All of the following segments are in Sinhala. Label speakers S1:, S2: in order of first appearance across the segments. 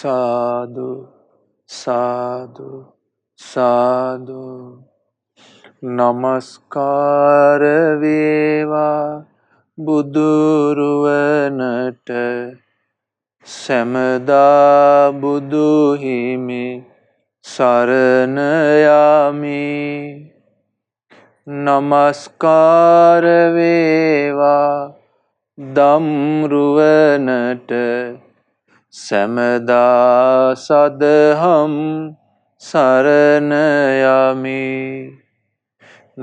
S1: සාදු සාදු සාදු නමස්කාර වේවා බුදුරුවනට සැමදා බුදු හිමි සරණ යමි නමස්කාර වේවා දම්රුවනට සැමදා සදහම් සරණ යමි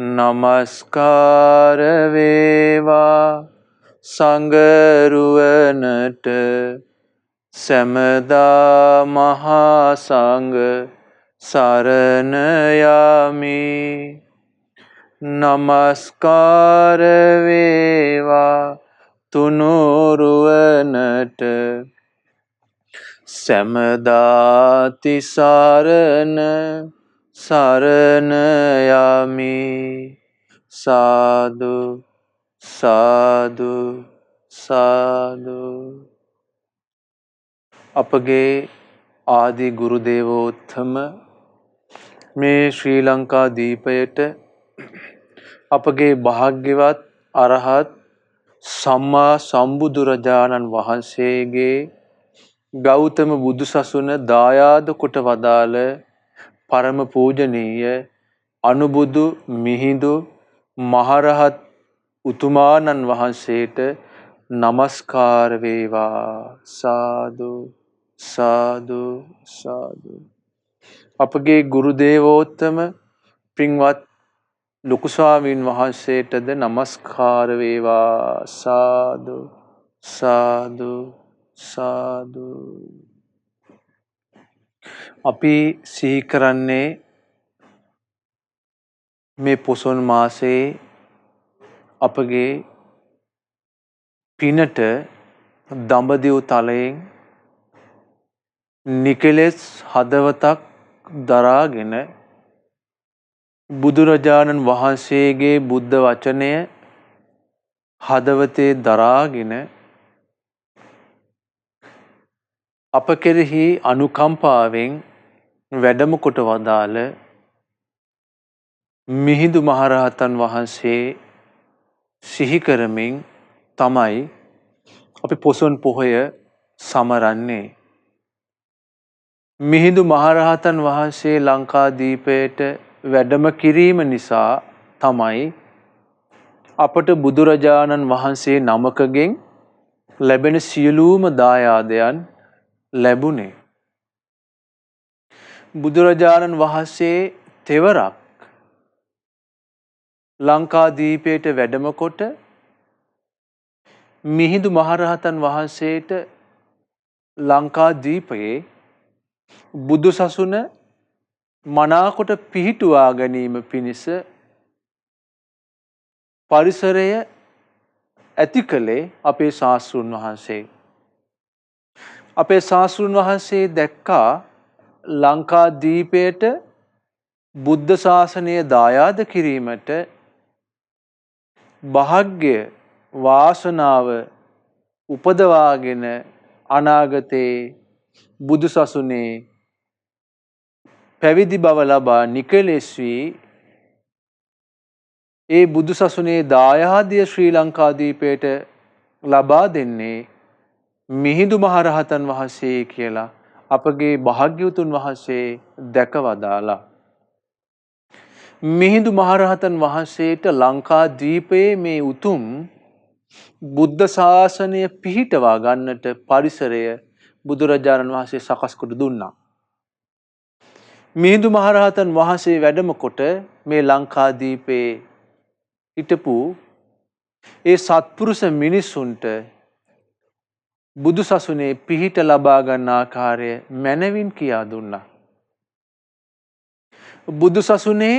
S1: නමස්කාර වේවා සංඝරුවනට සැමදා මහා සංඝ සරණ යමි නමස්කාර වේවා තුනුරුවනට සැමදා තිසරණ සරණ යමි සාදු සාදු සාදු අපගේ ආදි ගුරු දේවෝත්තම මේ ශ්‍රී ලංකා දීපයට අපගේ භාග්‍යවත් අරහත් සම්මා සම්බුදුරජාණන් වහන්සේගේ ගෞතම බුදුසසුන දායාද කොට වදාළ පරම පූජනීය අනුබුදු මිහිඳු මහරහත් උතුමාණන් වහන්සේට නමස්කාර වේවා සාදු සාදු සාදු අපගේ ගුරු දේවෝත්තම පින්වත් ලොකු ස්වාමීන් වහන්සේටද නමස්කාර වේවා සාදු සාදු සාදු අපි සිහි කරන්නේ මේ පොසොන් මාසයේ අපගේ පිනට දඹදිව් තලයෙන් නිකලෙස් හදවතක් දරාගෙන බුදුරජාණන් වහන්සේගේ බුද්ධ වචනය හදවතේ දරාගෙන අප කෙරෙහි අනුකම්පාවෙන් වැඩම කොට වදාළ මිහිඳු මහරහතන් වහන්සේ සිහි කරමින් තමයි අපි පොසොන් පොහොය සමරන්නේ. මිහිඳු මහරහතන් වහන්සේ ලංකාදීපයට වැඩම කිරීම නිසා තමයි අපට බුදුරජාණන් වහන්සේ නමකගෙන් ලැබෙන සියලුම දායාදයන් ලැබුණේ. බුදුරජාණන් වහන්සේ තෙවරක් ලංකාදීපයට වැඩම කොට මිහිඳු මහරහතන් වහන්සේට ලංකාදීපයේ බුදුසසුන මනාකොට පිහිටුවා ගැනීම පිණිස පරිසරය ඇති කළේ අපේ ශාස්තෘන් වහන්සේ. අපේ ශාස්තෘන් වහන්සේ දැක්කා ලංකාදීපයට බුද්ධ ශාසනය දායාද කිරීමට භාග්‍ය වාසනාව උපදවාගෙන අනාගතේ බුදුසසුනේ පැවිදි බව ලබා නිකලෙස් වී ඒ බුදුසසුනේ දායාදය ශ්‍රී ලංකාදීපයට ලබා දෙන්නේ මිහිඳු මහරහතන් වහන්සේ කියලා අපගේ භාග්‍යවතුන් වහන්සේ දැක වදාලා. මිහිඳු මහරහතන් වහන්සේට ලංකාදීපයේ මේ උතුම් බුද්ධ ශාසනය පිහිටවා ගන්නට පරිසරය බුදුරජාණන් වහන්සේ සකස් කොට දුන්නා. මිහිඳු මහරහතන් වහන්සේ වැඩම කොට මේ ලංකාදීපයේ හිටපු ඒ සත්පුරුෂ මිනිසුන්ට බුදුසසුනේ පිහිට ලබා ගන්න ආකාරය මැනවින් කියා දුන්නා. බුදුසසුනේ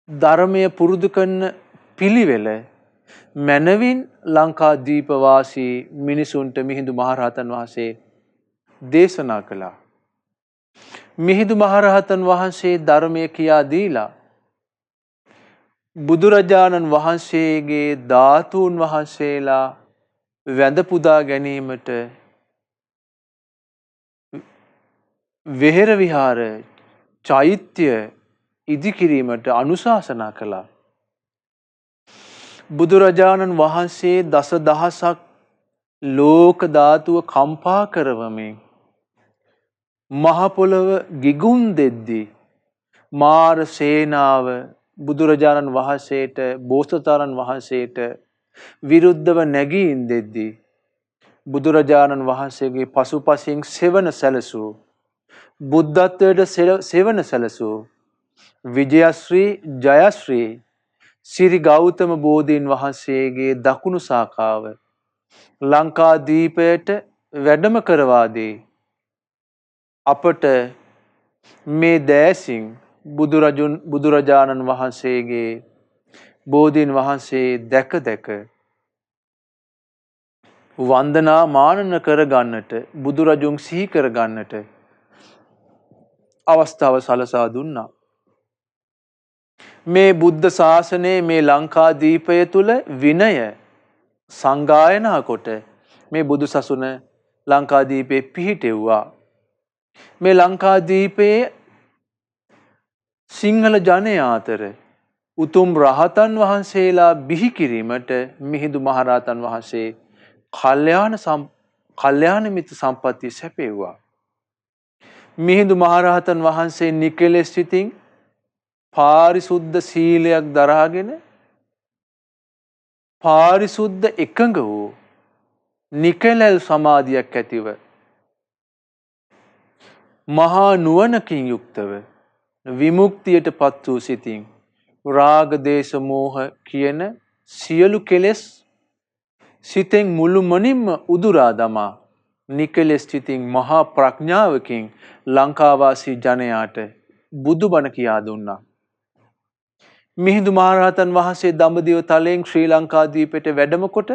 S1: ධර්මය පුරුදු කරන පිළිවෙල මැනවින් ලංකාදීප වාසී මිනිසුන්ට මිහිඳු මහරහතන් වහන්සේ දේශනා කළා. මිහිඳු මහරහතන් වහන්සේ ධර්මය කියා දීලා බුදුරජාණන් වහන්සේගේ ධාතුන් වහන්සේලා වැඳ පුදා ගැනීමට වෙහෙර විහාර චෛත්‍ය ඉදිකිරීමට අනුශාසනා කළා. බුදුරජාණන් වහන්සේ දසදහසක් ලෝක ධාතුව කම්පා කරවමින් මහ පොළව ගිගුම් දෙද්දී මාර සේනාව බුදුරජාණන් වහන්සේට බෝසතාණන් වහන්සේට විරුද්ධව නැගී ඉඳෙද්දී බුදුරජාණන් වහන්සේගේ පසුපසින් සෙවන සැලසූ බුද්ධත්වයට සෙවන සැලසූ විජයශ්‍රී ජයශ්‍රී සිරි ගෞතම බෝධීන් වහන්සේගේ දකුණු ශාඛාව ලංකාදීපයට වැඩම කරවා දී අපට මේ දෑසින් බුදුරජාණන් වහන්සේගේ බෝධීන් වහන්සේ දැක දැක වන්දනා මානන කරගන්නට බුදුරජුන් සිහි කරගන්නට අවස්ථාව සලසා දුන්නා. මේ බුද්ධ ශාසනයේ මේ ලංකාදීපය තුල විනය සංගායනා කොට මේ බුදු සසුන ලංකාදීපේ පිහිටෙව්වා. මේ ලංකාදීපයේ සිංහල ජනයා අතර උතුම් රහතන් වහන්සේලා බිහි කිරීමට මිහිඳු මහරහතන් වහන්සේ කල්යාණ මිත්‍ර සම්පත්තිය සැපෙව්වා. මිහිඳු මහරහතන් වහන්සේ නිකලෙස් සිතින් පාරිසුද්ධ සීලයක් දරාගෙන පාරිසුද්ධ එකඟ වූ නිකලල් සමාධියක් ඇතිව මහා නුවණකින් යුක්තව විමුක්තියට පත් වූ සිතින් රාග දේශ මෝහ කියන සියලු කෙලෙස් සිතෙන් මුළුමනින්ම උදුරා දමා නිකලෙස් සිතින් මහා ප්‍රඥාවකින් ලංකාවාසී ජනයාට බුදුබණ කියා දුන්නා. මිහිඳු මහරහතන් වහන්සේ දඹදිව තලයෙන් ශ්‍රී ලංකාදීපයට වැඩම කොට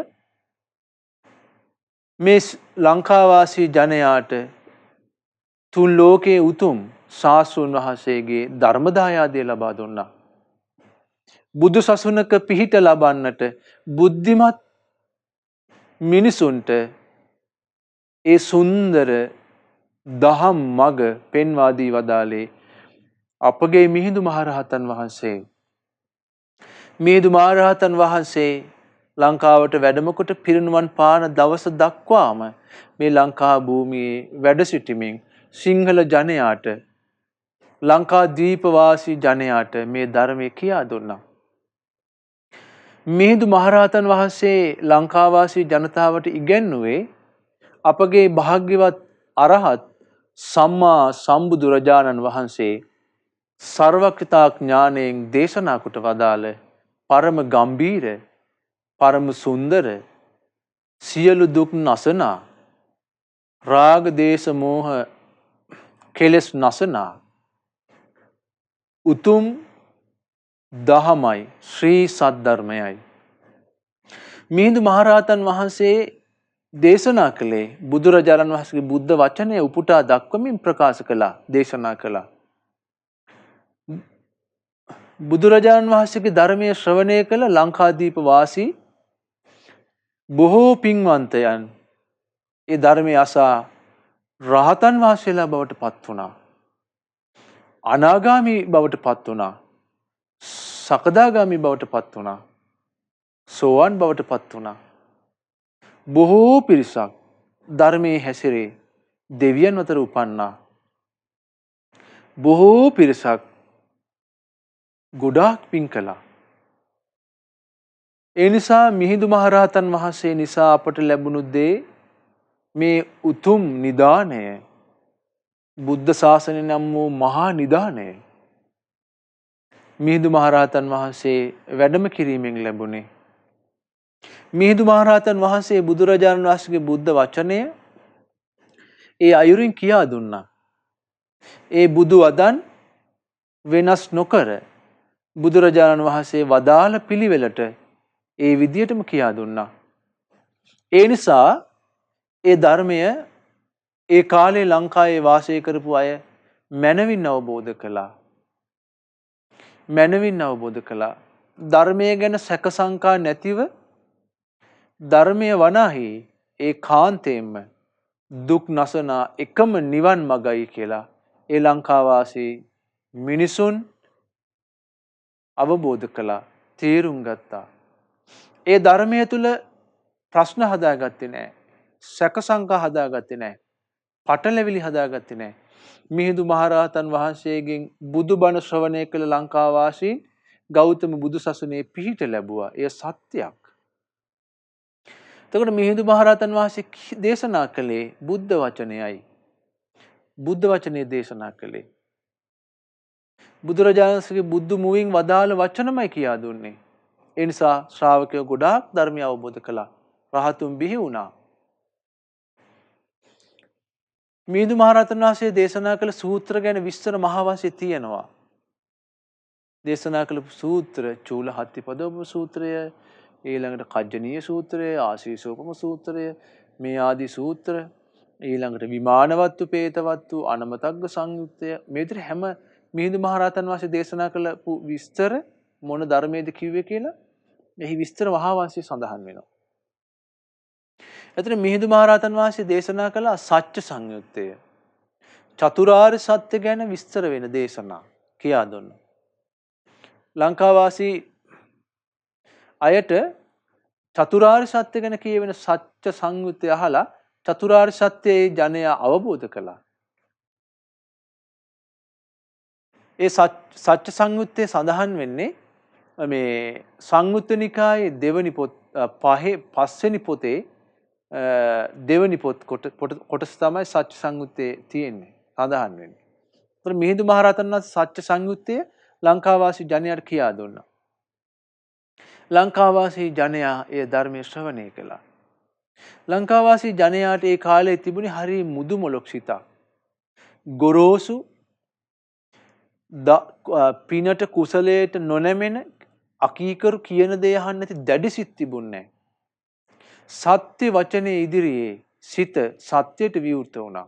S1: මේ ලංකාවාසී ජනයාට තුන් ලෝකයේ උතුම් ශාස්ත්‍රඥ වහන්සේගේ ධර්මදායාදය ලබා දුන්නා. බුදු සසුනක පිහිට ලබන්නට බුද්ධිමත් මිනිසුන්ට ඒ සුන්දර දහම් මඟ පෙන්වා දී වදාළේ අපගේ මිහිඳු මහරහතන් වහන්සේ. මිහිඳු මහරහතන් වහන්සේ ලංකාවට වැඩම කොට පිරිනුවන් පාන දවස දක්වාම මේ ලංකා භූමියේ වැඩ සිටිමින් සිංහල ජනයාට ලංකාදීප වාසී ජනයාට මේ ධර්මය කියා දුන්නා. මිහිඳු මහරහතන් වහන්සේ ලංකාවාසී ජනතාවට ඉගැන්වුවේ අපගේ භාග්‍යවත් අරහත් සම්මා සම්බුදුරජාණන් වහන්සේ සර්වඥතා ඥාණයෙන් දේශනා කොට වදාළ පරම ගම්බීර පරම සුන්දර සියලු දුක් නසනා රාග දේශ මෝහ කෙලෙස් නසනා උතුම් දහමයි ශ්‍රී සද්ධර්මයයි. මිහිඳු මහරහතන් වහන්සේ දේශනා කළේ බුදුරජාණන් වහන්සේගේ බුද්ධ වචනය උපුටා දක්වමින් ප්‍රකාශ කළා, දේශනා කළා. බුදුරජාණන් වහන්සේගේ ධර්මයේ ශ්‍රවණය කළ ලංකාදීප වාසී බොහෝ පින්වන්තයන් ඒ ධර්මයේ අසා රහතන් වහන්සේලා බවට පත් වුණා. අනාගාමී බවට පත් වුණා. සකදාගාමී බවට පත් වුණා. සෝවාන් බවට පත් වුණා. බොහෝ පිරිසක් ධර්මයේ හැසිරේ දෙවියන් අතර උපන්නා. බොහෝ පිරිසක් ගොඩාක් පින් කළා. ඒ නිසා මිහිඳු මහරහතන් වහන්සේ නිසා අපට ලැබුණු දේ මේ උතුම් නිදානය, බුද්ධ ශාසනය නම් වූ මහා නිදානය මිහිඳු මහරහතන් වහන්සේ වැඩම කිරීමෙන් ලැබුණේ. මිහිඳු මහරහතන් වහන්සේ බුදුරජාණන් වහන්සේගේ බුද්ධ වචනය ඒ අයුරින් කියා දුන්නා. ඒ බුදු වදන් වෙනස් නොකර බුදුරජාණන් වහන්සේ වදාළ පිළිවෙලට ඒ විදියටම කියා දුන්නා. ඒ නිසා ඒ ධර්මය ඒ කාලේ ලංකාවේ වාසය කරපු අය මනවින් අවබෝධ කළා. මනවින් අවබෝධ කළා. ධර්මය ගැන සැක සංකා නැතිව ධර්මය වනාහි ඒ කාන්තේම දුක් නසනා එකම නිවන් මගයි කියලා ඒ ලංකාවාසී මිනිසුන් අවබෝධ කළා, තේරුම් ගත්තා. ඒ ධර්මය තුල ප්‍රශ්න හදාගත්තේ නැහැ. සැක සංකා හදාගත්තේ නැහැ. පටලැවිලි හදාගත්තේ නැහැ. මිහිඳු මහරහතන් වහන්සේගෙන් බුදුබණ ශ්‍රවණය කළ ලංකාවාසීන් ගෞතම බුදු සසුනේ පිහිට ලැබුවා. එය සත්‍යයක්. එතකොට මිහිඳු මහරහතන් වහන්සේ දේශනා කළේ බුද්ධ වචනයයි. බුද්ධ වචනේ දේශනා කළේ. බුදුරජාණන් වහන්සේගේ බුදු මුවින් වදාළ වචනමයි කියා දුන්නේ. ඒ නිසා ශ්‍රාවකයෝ ගොඩාක් ධර්මය අවබෝධ කළා. රහතුන් බිහි වුණා. මිහිඳු මහරහතන් වහන්සේ දේශනා කළ සූත්‍ර ගැන විස්තර මහාවංශයේ තියෙනවා. දේශනා කළ සූත්‍ර චූලහත්තිපදෝපම සූත්‍රය, ඊළඟට කජ්ජනීය සූත්‍රය, ආශීසෝපම සූත්‍රය, මේ ආදී සූත්‍ර, ඊළඟට විමානවත්තු, පේතවත්තු, අනමතග්ග සංයුත්තය, මේ විතර හැම මිහිඳු මහරහතන් වහන්සේ දේශනා කළ විස්තර මොන ධර්මයේද කිව්වේ කියලා එහි විස්තර මහාවංශයේ සඳහන් වෙනවා. එතන මිහිඳු මහරහතන් වහන්සේ දේශනා කළ සත්‍ය සංයුත්තය, චතුරාර්ය සත්‍ය ගැන විස්තර වෙන දේශනා කියා දුන්නා. ලංකාවාසී අයට චතුරාර්ය සත්‍ය ගැන කියවෙන සත්‍ය සංයුත්තය අහලා චතුරාර්ය සත්‍යයේ ජනයා අවබෝධ කළා. ඒ සත්‍ය සංයුත්තේ සඳහන් වෙන්නේ මේ සංයුත්ත නිකායේ දෙවනි පොත් පස්වෙනි පොතේ දෙවනි පොත් කොටස තමයි සත්‍ය සංයුත්තේ තියෙන්නේ සඳහන් වෙන්නේ. ඒතර මිහිඳු මහරහතන් වහන්සේ සත්‍ය සංයුත්තේ ලංකාවාසී ජනයාට කියා දුන්නා. ලංකාවාසී ජනයා ඒ ධර්මයේ ශ්‍රවණය කළා. ලංකාවාසී ජනයාට ඒ කාලේ තිබුණේ හරි මුදු මොලොක් සිතක්. ගොරෝසු පිනට කුසලයට නොනැමෙන, අකීකරු කියන දේ අහන්න නැති දැඩි සිත් තිබුණේ නැහැ. සත්‍ය වචනේ ඉදිරියේ සිත සත්‍යයට විවෘත වුණා.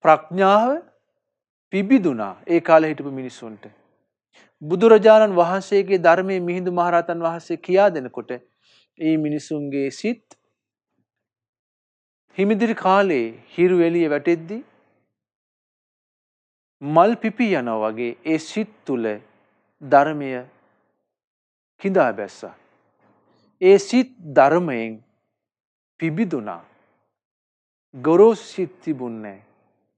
S1: ප්‍රඥාව පිබිදුනා ඒ කාලේ හිටපු මිනිස්සුන්ට. බුදුරජාණන් වහන්සේගේ ධර්මයේ මිහිඳු මහරහතන් වහන්සේ කියා දෙනකොට ඒ මිනිසුන්ගේ සිත් හිමිදිරි කාලේ හිරු එළිය වැටෙද්දී මල් පිපී යනවා වගේ ඒ සිත් තුල ධර්මය කිඳා බැස්සා. ඒ සිත් ධර්මයෙන් පිබිදුනා. ගොරෝසු සිත් තිබුණේ,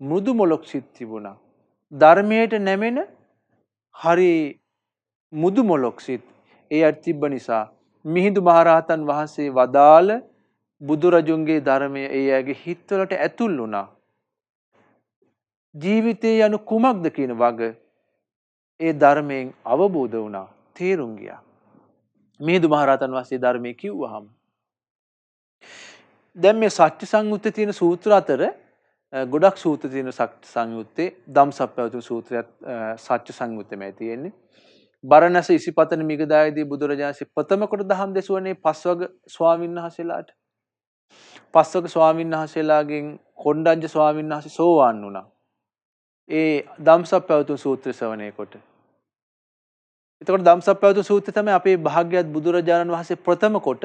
S1: මෘදු මොලොක් සිත් තිබුණා. ධර්මයට නැමෙන හරි මුදු මොලොක් සිත් ඒ අත් තිබ්බ නිසා මිහිඳු මහරහතන් වහන්සේ වදාළ බුදුරජුන්ගේ ධර්මය ඒ අයගේ හිත්වලට ඇතුල් වුණා. ජීවිතය යනු කුමක්ද කියන වග ඒ ධර්මයෙන් අවබෝධ වුණා, තේරුම් ගියා. මිහිඳු මහරහතන් වහන්සේ ධර්මයේ කිව්වහම දැන් මේ සත්‍ය සංයුත්තේ තියෙන සූත්‍ර අතර ගොඩක් සූත්‍ර තියෙන සත්‍ය සංයුත්තේ ධම්සප්පවතුන් සූත්‍රයත් සත්‍ය සංයුත්තේමයි තියෙන්නේ. බරණැස ඉසිපතන මිගදායේදී බුදුරජාණන්සේ ප්‍රථම කොට දහම් දෙසුවනේ පස්වග ස්වාමීන් වහන්සේලාට. පස්වග ස්වාමීන් වහන්සේලාගෙන් කොණ්ඩඤ්ඤ ස්වාමීන් වහන්සේ සෝවාන් වුණා. ඒ ධම්සප්පවතුන් සූත්‍ර ශ්‍රවණය කොට. එතකොට ධම්සප්පවතුන් සූත්‍රය තමයි අපේ භාග්‍යවත් බුදුරජාණන් වහන්සේ ප්‍රථම කොට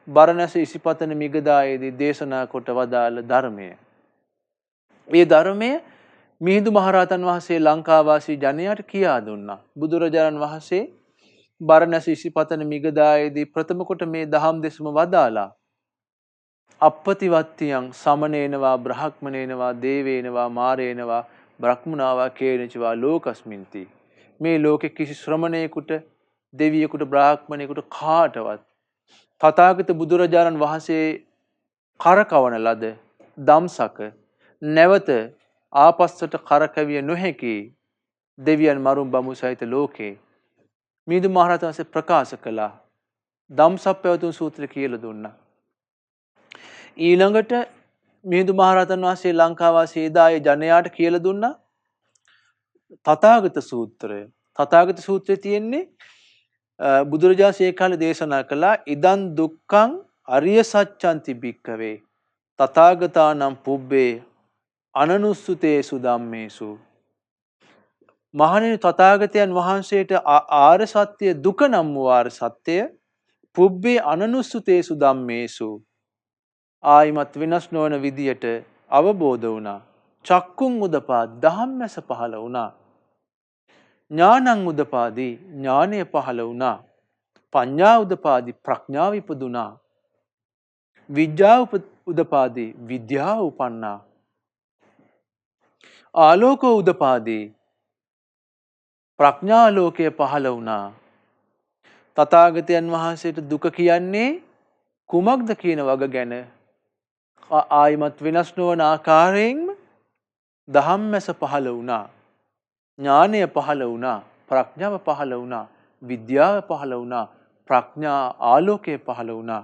S1: බරණැස ඉසිපතන මිගදායේදී දේශනා කොට වදාළ ධර්මය. මේ ධර්මය මිහිඳු මහරහතන් වහන්සේ ලංකාවාසී ජනයාට කියා දුන්නා. බුදුරජාණන් වහන්සේ බරණැස ඉසිපතන මිගදායේදී ප්‍රථම කොට මේ දහම් දෙසම වදාලා. අප්පතිවත්තියං සමනේනවා බ්‍රහ්මනේනවා දේවේනවා මාරේනවා බ්‍රහ්මනාවා කේනචවා ලෝකස්මින්ති. මේ ලෝකෙ කිසි ශ්‍රමණයෙකුට, දෙවියෙකුට, බ්‍රාහ්මණයෙකුට කාටවත් තථාගත බුදුරජාණන් වහන්සේ කරකවන ලද ධම්සක නැවත ආපස්සට කරකැවිය නොහැකි දෙවියන් මරුන් බඹු සහිත ලෝකේ මිහිඳු මහරහතන් වහන්සේ ප්‍රකාශ කළා. ධම්සප්පවතුන් සූත්‍රය කියලා දුන්නා. ඊළඟට මිහිඳු මහරහතන් වහන්සේ ලංකාවාසී එදායේ ජනයාට කියලා දුන්නා තථාගත සූත්‍රය. තථාගත සූත්‍රයේ තියෙන්නේ බුදුරජාණන් ඒ කාලේ දේශනා කළා ඉදන් දුක්ඛං අරිය සත්‍යන්ති භික්ඛවේ තථාගතානම් පුබ්බේ අනනුස්සුතේසු ධම්මේසු. මහණෙනි, තථාගතයන් වහන්සේට ආර්ය සත්‍ය දුක නම් වූ ආර්ය සත්‍ය පුබ්බේ අනනුස්සුතේසු ධම්මේසු ආයිමත් වෙනස් නොවන විදියට අවබෝධ වුණා. චක්කුං උදපාදි ධම්මැස පහළ වුණා. ඥානං උදපාදි ඥානය පහළ වුණා. පඤ්ඤා උදපාදි ප්‍රඥාව ඉපදුනා. විද්‍යා උදපාදි විද්‍යාව උපන්නා. ආලෝක උදපාදි ප්‍රඥාලෝකය පහළ වුණා. තථාගතයන් වහන්සේට දුක කියන්නේ කුමක්ද කියන වග ගැන ආයිමත් වෙනස් නොවන ආකාරයෙන්ම ධම්මැස පහළ වුණා. ඥානය පහළ වුණා. ප්‍රඥාව පහළ වුණා. විද්‍යාව පහළ වුණා. ප්‍රඥා ආලෝකය පහළ වුණා.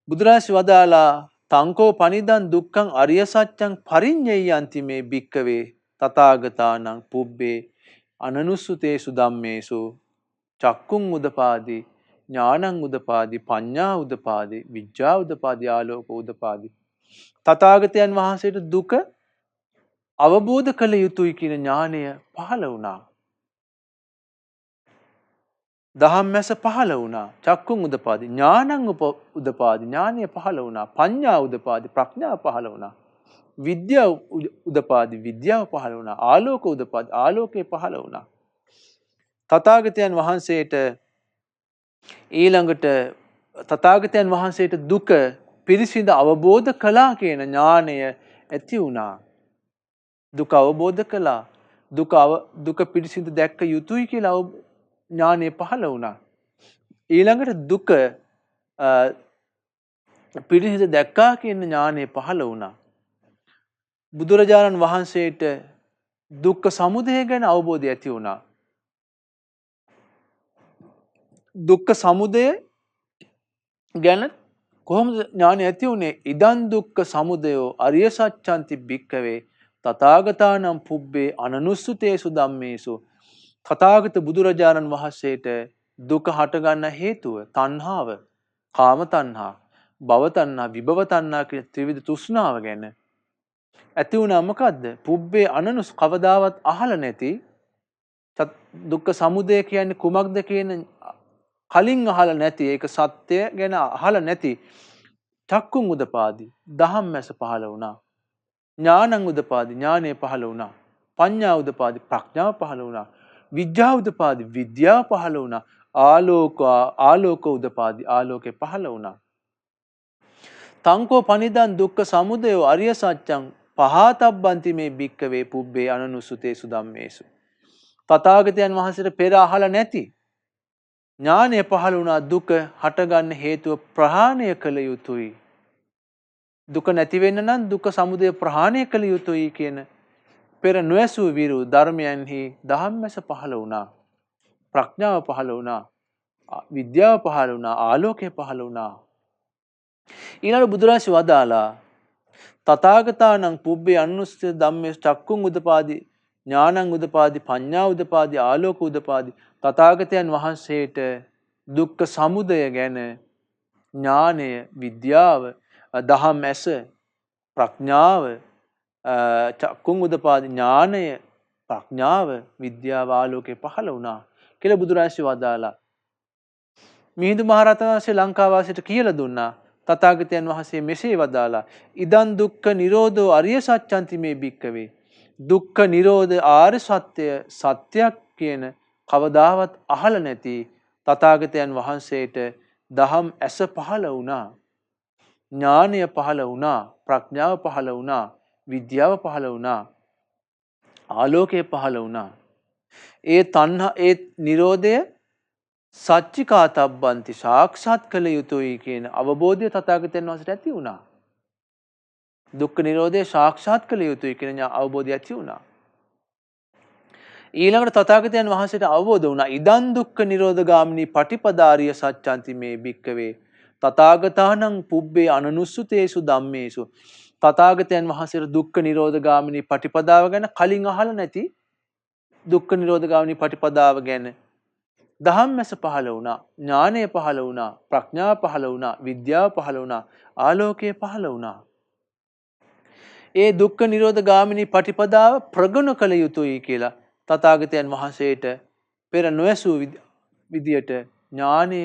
S1: බුදුරජාණන් වදාලා තංකෝ පනිදං දුක්ඛං අරිය සත්‍යං පරිඤ්ඤයන්ති මේ භික්කවේ තථාගතානං පුබ්බේ අනනුස්සුතේසු ධම්මේසු චක්කුං උදපාදි ඥානං උදපාදි පඤ්ඤා උදපාදි විඥා උදපාදි ආලෝක උදපාදි. තථාගතයන් වහන්සේට දුක අවබෝධ කළ යුතුයි කියන ඥානය පහළ වුණා. ධම්මැස පහළ වුණා. චක්කුං උදපාදි ඥානං උදපාදි ඥානය පහළ වුණා. පඤ්ඤා උදපාදි ප්‍රඥාව පහළ වුණා. විද්‍යා උදපාදි විද්‍යාව පහළ වුණා. ආලෝක උදපාදි ආලෝකය පහළ වුණා. තථාගතයන් වහන්සේට ඊළඟට තථාගතයන් වහන්සේට දුක පිරිසිඳ අවබෝධ කළා කියන ඥානය ඇති වුණා. දුක අවබෝධ කළා. දුක පිරිසිඳ දැක්ක යුතුයි කියලා ඥානය පහළ වුණා. ඊළඟට දුක පිරිසිඳ දැක්කා කියන ඥානය පහළ වුණා. බුදුරජාණන් වහන්සේට දුක්ඛ සමුදය ගැන අවබෝධය ඇති වුණා. දුක්ඛ සමුදය ගැන කොහොමද ඥානය ඇති වුණේ? ඉදං දුක්ඛ සමුදයෝ අරිය සත්‍යන්ති භික්ඛවේ තථාගතානම් පුබ්බේ අනනුස්සුතේසු ධම්මේසු. තථාගත බුදුරජාණන් වහන්සේට දුක හටගන්න හේතුව තණ්හාව, කාම තණ්හා, භව තණ්හා, විභව තණ්හා කියන ත්‍රිවිධ තෘෂ්ණාව ගැන ඇති වුණා. මොකද්ද? පුබ්බේ අනනුස් කවදාවත් අහලා නැති දුක්ඛ සමුදය කියන්නේ කුමක්ද කියන කලින් අහලා නැති, ඒක සත්‍ය ගැන අහලා නැති චක්කුං උදපාදි ධම්මැස පහළ වුණා. ඥානං උදපාදි ඥානය පහළ වුණා. පඤ්ඤා උදපාදි ප්‍රඥාව පහළ වුණා. විද්‍යා උදපාදි විද්‍යාව පහළ වුණා. ආලෝක උදපාදි ආලෝකේ පහළ වුණා. තංකෝ පනිදං දුක්ඛ සමුදයෝ අරිය සත්‍යං පහතබ්බන්ති මේ භික්කවේ පුබ්බේ අනනුස්සුතේසු ධම්මේසු. තථාගතයන් වහන්සේට පෙර අහලා නැති ඥානය පහළ වුණා. දුක හටගන්න හේතුව ප්‍රහාණය කළ යුතුයි. දුක නැති වෙන්න නම් දුක්ඛ සමුදය ප්‍රහාණය කළ යුතුයි කියන පෙර නොඇසූ විරු ධර්මයන්හි ධම්මැස පහළ වුණා. ප්‍රඥාව පහළ වුණා. විද්‍යාව පහළ වුණා. ආලෝකය පහළ වුණා. ඊළඟ බුදුරජාණන් වදාලා තථාගතානං පුබ්බේ අනුස්සති ධම්මේසු චක්කුං උදපාදි ඥානං උදපාදි පඤ්ඤා උදපාදි ආලෝක උදපාදි. තථාගතයන් වහන්සේට දුක්ඛ සමුදය ගැන ඥානය, විද්‍යාව, ධම්මැස, ප්‍රඥාව, චක්කුං උදපාදි ඥානය, ප්‍රඥාව, විද්‍යාව, ආලෝකේ පහළ වුණා කියලා බුදුරජාණන් වදාලා. මිහිඳු මහරහතන් වහන්සේ ලංකාවාසීට කියලා දුන්නා. තථාගතයන් වහන්සේ මෙසේ වදාලා ඉදං දුක්ඛ නිරෝධෝ අරිය සත්‍යන්ති මේ භික්කවේ. දුක්ඛ නිරෝධ ආර්ය සත්‍ය සත්‍යයක් කියන කවදාවත් අහලා නැති තථාගතයන් වහන්සේට දහම් ඇස පහළ වුණා. ඥානය පහළ වුණා. ප්‍රඥාව පහළ වුණා. විද්‍යාව පහළ වුණා. ආලෝකය පහළ වුණා. ඒ නිරෝධය සච්චිකාතබ්බන්ති සාක්ෂාත් කළ යුතුයි කියන අවබෝධය තථාගතයන් වහන්සේට ඇති වුණා. දුක්ඛ නිරෝධය සාක්ෂාත් කළ යුතුයි කියන අවබෝධය ඇති වුණා. ඊළඟට තථාගතයන් වහන්සේට අවබෝධ වුණා ඉදං දුක්ඛ නිරෝධ ගාමිනී පටිපදාරිය සත්‍යන්ති මේ භික්කවේ තථාගතානං පුබ්බේ අනනුස්සුතේසු ධම්මේසු. තථාගතයන් වහන්සේට දුක්ඛ නිරෝධ ගාමිනී පටිපදාව ගැන කලින් අහලා නැති දුක්ඛ නිරෝධ ගාමිනී පටිපදාව ගැන ධම්මැස පහළ වුණා. ඥානය පහළ වුණා. ප්‍රඥාව පහළ වුණා. විද්‍යාව පහළ වුණා. ආලෝකය පහළ වුණා. ඒ දුක්ඛ නිරෝධ ගාමිනී පටිපදාව ප්‍රගුණ කළ යුතුයි කියලා තථාගතයන් වහන්සේට පෙර නොඇසූ විදියට ඥානය,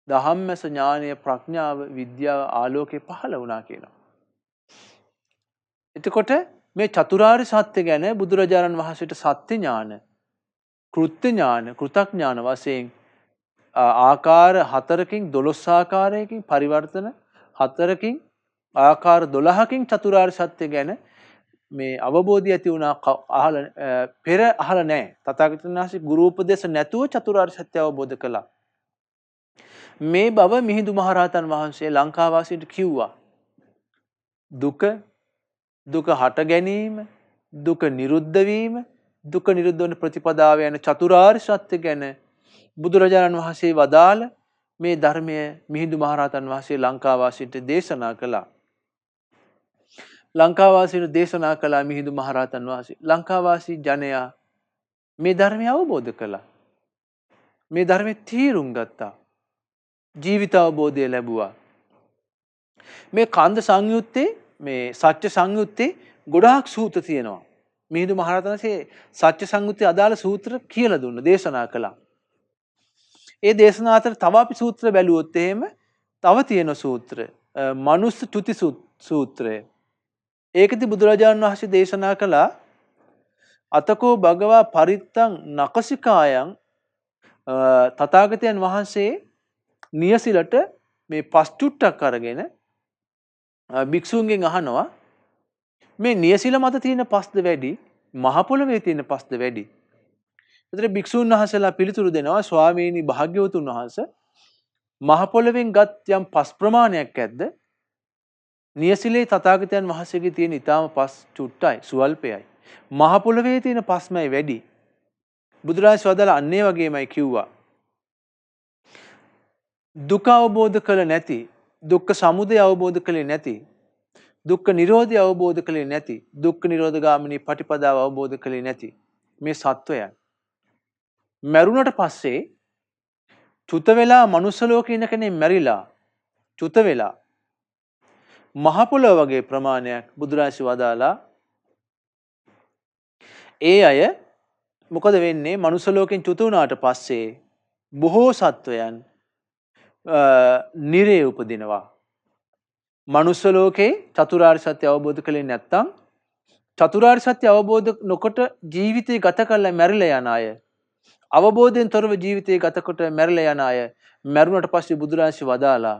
S1: ධම්මැස, ඥානය, ප්‍රඥාව, විද්‍යාව, ආලෝකය පහළ වුණා කියනවා. එතකොට මේ චතුරාර්ය සත්‍ය ගැන බුදුරජාණන් වහන්සේට සත්‍ය ඥාන, කෘත්‍ය ඥාන, කෘතඥාන වශයෙන් ආකාර 4කින් 12 ආකාරයකින් පරිවර්තන 4කින් ආකාර 12කින් චතුරාර්ය සත්‍ය ගැන මේ අවබෝධය ඇති වුණා. පෙර අහලා නැහැ. තථාගතයන් වහන්සේ ගුරු උපදේශ නැතුව චතුරාර්ය සත්‍ය අවබෝධ කළා. මේ බව මිහිඳු මහරහතන් වහන්සේ ලංකාවාසීන්ට කිව්වා. දුක, දුක හට ගැනීම, දුක නිරුද්ධ වීම, දුක නිරුද්ධ වන ප්‍රතිපදාව යන චතුරාර්ය සත්‍ය ගැන බුදුරජාණන් වහන්සේ වදාළ මේ ධර්මය මිහිඳු මහරහතන් වහන්සේ ලංකාවාසීන්ට දේශනා කළා. ලංකාවාසීන්ට දේශනා කළා මිහිඳු මහරහතන් වහන්සේ. ලංකාවාසී ජනයා මේ ධර්මය අවබෝධ කළා. මේ ධර්මයේ තීරුම් ගත්තා. ජීවිත අවබෝධය ලැබුවා. මේ කන්ද සංයුත්තේ, මේ සත්‍ය සංයුත්තේ ගොඩාක් සූත්‍ර තියෙනවා. මිහිඳු මහරහතන් වහන්සේ සත්‍ය සංයුත්තේ අදාළ සූත්‍ර කියලා දුන්න, දේශනා කළා. ඒ දේශනා අතර තව අපි සූත්‍ර බැලුවොත් එහෙම තව තියෙන සූත්‍ර, මනුස්ස චුති සූත්‍රය. ඒකදී බුදුරජාණන් වහන්සේ දේශනා කළා අතකෝ භගවා පරිත්තං නකසිකායන්. තථාගතයන් වහන්සේ නියසිලට මේ පස් චුට්ටක් අරගෙන භික්ෂුන්ගෙන් අහනවා මේ නියසිල මත තියෙන පස්ද වැඩි, මහ පොළවේ තියෙන පස්ද වැඩි? ඒතර භික්ෂුන් වහන්සේලා පිළිතුරු දෙනවා ස්වාමීනි භාග්‍යවතුන් වහන්සේ, මහ පොළවෙන් ගත් යම් පස් ප්‍රමාණයක් ඇද්ද? නියසිලේ තථාගතයන් වහන්සේගේ තියෙන ඊටාම පස් චුට්ටයි, සුවල්පයයි. මහ පොළවේ තියෙන පස්මයි වැඩි. බුදුරජාණන් වහන්සේ අන්නේ වගේමයි කිව්වා. දුක අවබෝධ කළ නැති, දුක්ඛ සමුදය අවබෝධ කළේ නැති, දුක්ඛ නිරෝධය අවබෝධ කළේ නැති, දුක්ඛ නිරෝධ ගාමිනී පටිපදාව අවබෝධ කළේ නැති මේ සත්වයන් මරුණට පස්සේ චුත වෙලා මනුස්ස ලෝකේ ඉන්න කෙනෙක් මැරිලා චුත වෙලා මහ පොළොව වගේ ප්‍රමාණයක් බුදුරජාණන් වදාලා ඒ අය මොකද වෙන්නේ? මනුස්ස ලෝකෙන් චුත වුණාට පස්සේ බොහෝ සත්වයන් නිරේ උපදිනවා. මනුස්ස ලෝකේ චතුරාර්ය සත්‍ය අවබෝධ කළේ නැත්නම්, චතුරාර්ය සත්‍ය අවබෝධ නොකොට ජීවිතේ ගත කරලා මැරිලා යන අය, අවබෝධයෙන් තොරව ජීවිතේ ගත කොට මැරිලා යන අය මැරුණට පස්සේ බුදුරජාණන් වදාලා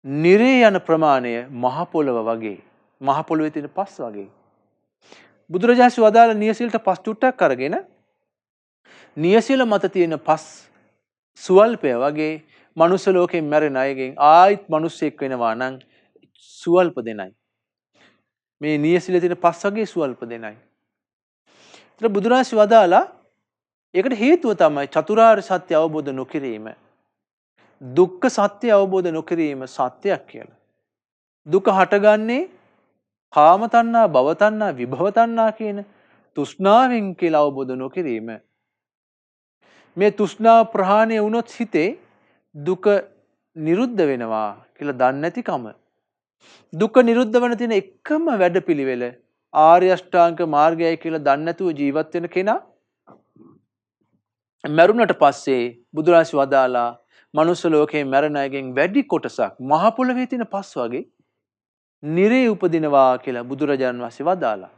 S1: නිරේ යන ප්‍රමාණය මහ පොළව වගේ, මහ පොළවේ තියෙන පස් වගේ. බුදුරජාණන් වදාලා නියසිලට පස් චුට්ටක් අරගෙන නියසිල මත තියෙන පස් සුවල්පය වගේ මනුස්ස ලෝකෙන් මැරෙන අයගෙන් ආයිත් මිනිස්සෙක් වෙනවා නම් සුවල්ප දෙනයි. මේ නියසිලේ තියෙන පස් වගේ සුවල්ප දෙනයි. ඒතර බුදුරජාණන් වදාලා ඒකට හේතුව තමයි චතුරාර්ය සත්‍ය අවබෝධ නොකිරීම. දුක්ඛ සත්‍ය අවබෝධ නොකිරීම සත්‍යයක් කියලා. දුක හටගන්නේ කාම තණ්හා, භව තණ්හා, විභව තණ්හා කියන තෘෂ්ණාවෙන් කියලා අවබෝධ නොකිරීම. මේ තෘෂ්ණාව ප්‍රහාණය වුණොත් හිතේ දුක නිරුද්ධ වෙනවා කියලා දන්නේ නැතිකම. දුක නිරුද්ධ වෙන තියෙන එකම වැඩපිළිවෙල ආර්ය අෂ්ටාංග මාර්ගයයි කියලා දන්නේ නැතුව ජීවත් වෙන කෙනා මරුණට පස්සේ බුදුරජාණන් වදාලා මනුස්ස ලෝකේ මැරෙන අයගෙන් වැඩි කොටසක් මහ පොළවේ තියෙන පස් වගේ නිරේ උපදිනවා කියලා බුදුරජාණන් වහන්සේ වදාලා.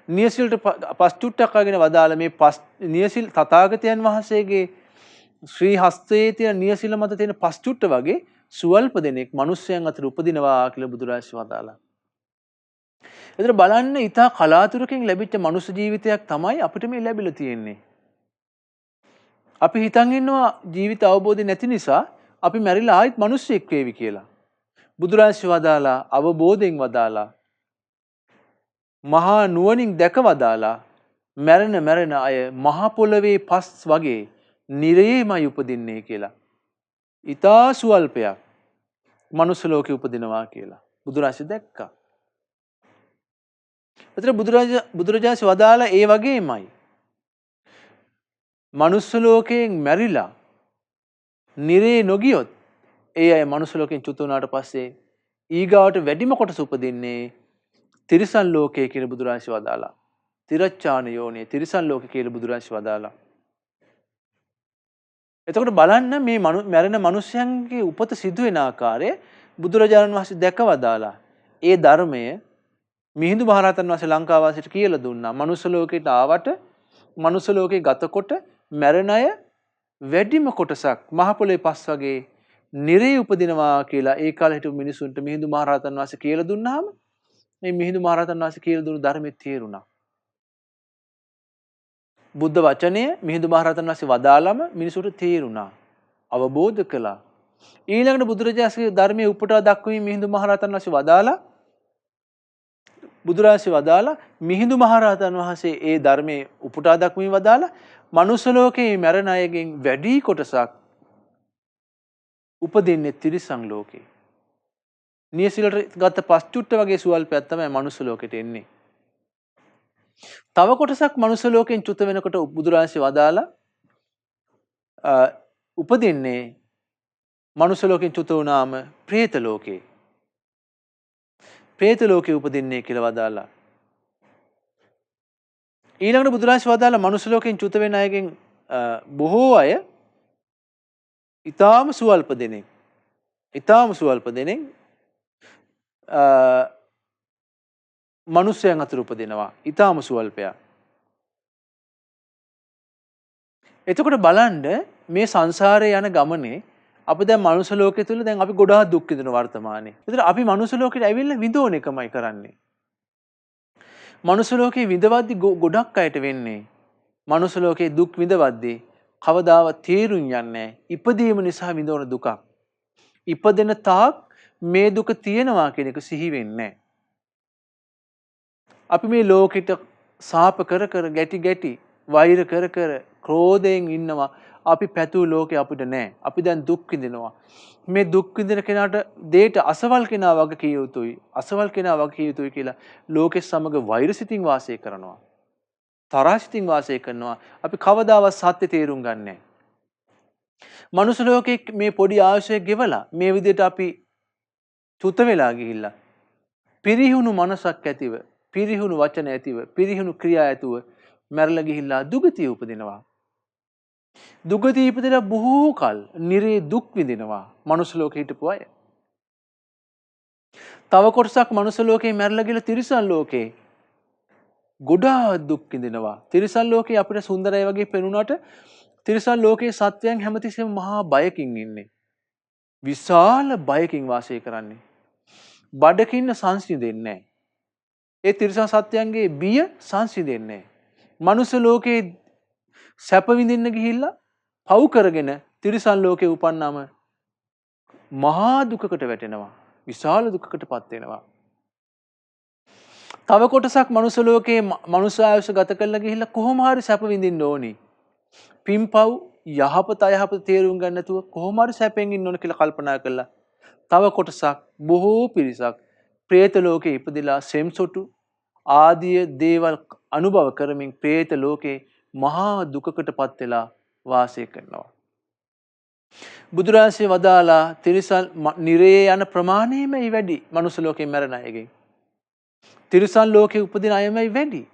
S1: නියසිලට පස් චුට්ටක් අරගෙන වදාලා මේ පස් නියසිල තථාගතයන් වහන්සේගේ ශ්‍රී හස්තයේ තියෙන නියසිල මත තියෙන පස් චුට්ට වගේ සුවල්ප දෙනෙක් මිනිස්යන් අතර උපදිනවා කියලා බුදුරජාණන් වදාලා. ඒතර බලන්න ඊටා කලාතුරකින් ලැබිච්ච මනුස්ස ජීවිතයක් තමයි අපිට මේ ලැබිලා තියෙන්නේ. අපි හිතන් ඉන්නවා ජීවිත අවබෝධය නැති නිසා අපි මැරිලා ආයෙත් මිනිස්සෙක් වේවි කියලා. බුදුරජාණන් වදාලා අවබෝධයෙන් වදාලා මහා නුවණින් දැක වදාලා මැරෙන අය මහ පොළවේ පස් වගේ නිරේමයි උපදින්නේ කියලා. ඊතා සුවල්පයක් මනුස්ස ලෝකේ උපදිනවා කියලා බුදුරජාණන් දැක්කා. ඒතර බුදුරජාණන් වදාලා ඒ වගේමයි මනුස්ස ලෝකයෙන් මැරිලා නිරේ නොගියොත් ඒ අය මනුස්ස ලෝකයෙන් චුත වුණාට පස්සේ ඊගාවට වැඩිම කොටස උපදින්නේ තිරිසන් ලෝකයේ කියලා බුදුරජාණන් වදාලා. තිරච්ඡාන යෝනිය තිරිසන් ලෝකේ කියලා බුදුරජාණන් වදාලා. එතකොට බලන්න මේ මැරෙන මිනිස්යන්ගේ උපත සිදු වෙන ආකාරය බුදුරජාණන් වහන්සේ දැකවදාලා. ඒ ධර්මය මිහිඳු මහරහතන් වහන්සේ ලංකාවාසීට කියලා දුන්නා. මනුස්ස ලෝකයට ආවට මනුස්ස ලෝකේ ගතකොට මැරෙන අය වැඩිම කොටසක් මහ පොළේ පස් වගේ නිරේ උපදිනවා කියලා ඒ කාලේ හිටපු මිනිසුන්ට මිහිඳු මහරහතන් වහන්සේ කියලා දුන්නාම මේ මිහිඳු මහරහතන් වහන්සේ කියලා දුන්නු ධර්මයේ තේරුණා. බුද්ධ වචනය මිහිඳු මහරහතන් වහන්සේ වදාළම මිනිසුන්ට තේරුණා. අවබෝධ කළා. ඊළඟට බුදුරජාණන්ගේ ධර්මයේ උපුටා දක්වමින් මිහිඳු මහරහතන් වහන්සේ වදාලා මිහිඳු මහරහතන් වහන්සේ ඒ ධර්මයේ උපුටා දක්වමින් වදාලා මනුස්ස ලෝකේ මැරෙන අයගෙන් වැඩි කොටසක් උපදින්නේ තිරිසන් ලෝකේ. නියසිලට ගත්ත පස්චුට්ට වගේ සුවල්පයක් තමයි මනුස්ස ලෝකෙට එන්නේ. තව කොටසක් මනුස්ස ලෝකෙන් චුත වෙනකොට බුදුරජාණන්සේ වදාලා උපදින්නේ මනුස්ස ලෝකෙන් චුත වුණාම പ്രേත ලෝකේ. പ്രേත ලෝකේ උපදින්නේ කියලා වදාලා. ඊළඟට බුදුරජාණන් වදාලා මනුස්ස ලෝකෙන් චුත වෙන අයගෙන් බොහෝ අය ඊටාම සුවල්ප දෙනෙක් මනුස්සයන් අතර උපදිනවා. ඊටාම සුවල්පයක්. එතකොට බලන්න මේ සංසාරේ යන ගමනේ අපි දැන් මනුස්ස ලෝකයේ තුල දැන් අපි ගොඩාක් දුක් විඳින වර්තමානයේ. ඒතර අපි මනුස්ස ලෝකෙට ඇවිල්ලා විඳෝන එකමයි කරන්නේ. මනුස්ස ලෝකේ විඳවද්දි ගොඩක් අයට වෙන්නේ මනුස්ස ලෝකේ දුක් විඳවද්දි කවදාවත් තේරුම් යන්නේ නැහැ. ඉපදීම නිසා විඳවන දුකක්. ඉපදෙන තාක් මේ දුක තියෙනවා කියන එක සිහි වෙන්නේ නැහැ. අපි මේ ලෝකෙට සාප කර කර ගැටි වෛර කර කර ක්‍රෝධයෙන් ඉන්නවා. අපි පැතුූ ලෝකේ අපිට නැහැ. අපි දැන් දුක් විඳිනවා. මේ දුක් විඳින කෙනාට දෙයට අසවල් කෙනා වගේ කිය යුතුයි. අසවල් කෙනා වගේ කිය යුතුයි කියලා ලෝකෙ සමග වෛරසිතින් වාසය කරනවා. තරහිතින් වාසය කරනවා. අපි කවදාවත් සත්‍ය තේරුම් ගන්නෑ නැහැ. මනුස්ස ලෝකේ මේ පොඩි ආයුෂයක් ගෙවලා මේ විදිහට අපි චුත වෙලා ගිහිල්ලා පිරිහුණු මනසක් ඇතිව, පිරිහුණු වචන ඇතිව, පිරිහුණු ක්‍රියා ඇතුව මැරලා ගිහිල්ලා දුගතිය උපදිනවා. දුගතිය ඉපදලා බොහෝ කල නිරේ දුක් විඳිනවා මනුස්ස ලෝකේ හිටපු අය. තව කොටසක් මනුස්ස ලෝකේ මැරලා ගිහලා තිරිසන් ලෝකේ ගොඩාක් දුක් විඳිනවා. තිරිසන් ලෝකේ අපිට සුන්දරයි වගේ පෙනුනට තිරිසන් ලෝකේ සත්වයන් හැමතිස්සෙම මහා බයකින් ඉන්නේ. විශාල බයකින් වාසය කරන්නේ. බඩකින්න සංසිඳෙන්නේ නැහැ. ඒ තිරිසන් සත්වයන්ගේ බිය සංසිඳෙන්නේ නැහැ. මනුස්ස ලෝකේ සැප විඳින්න ගිහිල්ලා පව් කරගෙන තිරිසන් ලෝකේ උපන්නාම මහා දුකකට වැටෙනවා. විශාල දුකකටපත් වෙනවා. තව කොටසක් මනුස්ස ලෝකේ මනුස්ස ආයුෂ ගත කරලා ගිහිල්ලා කොහොම හරි සැප විඳින්න ඕනි. පින්පව් යහපත අයහපත තේරුම් ගන්න නැතුව කොහොම හරි සැපෙන් ඉන්න ඕන කියලා කල්පනා කළා. තව කොටසක් බොහෝ පිරිසක් പ്രേත ලෝකේ ඉපදිලා සෙම්සොටු ආදී දේවල් අනුභව කරමින් പ്രേත ලෝකේ මහා දුකකටපත් වෙලා වාසය කරනවා. බුදුරජාණන්සේ වදාලා තිරිසන් නිරේ යන ප්‍රමාණයමයි වැඩි මනුස්ස ලෝකේ මැරෙන අයගෙන්. තිරිසන් ලෝකේ උපදින අයමයි වැඩි.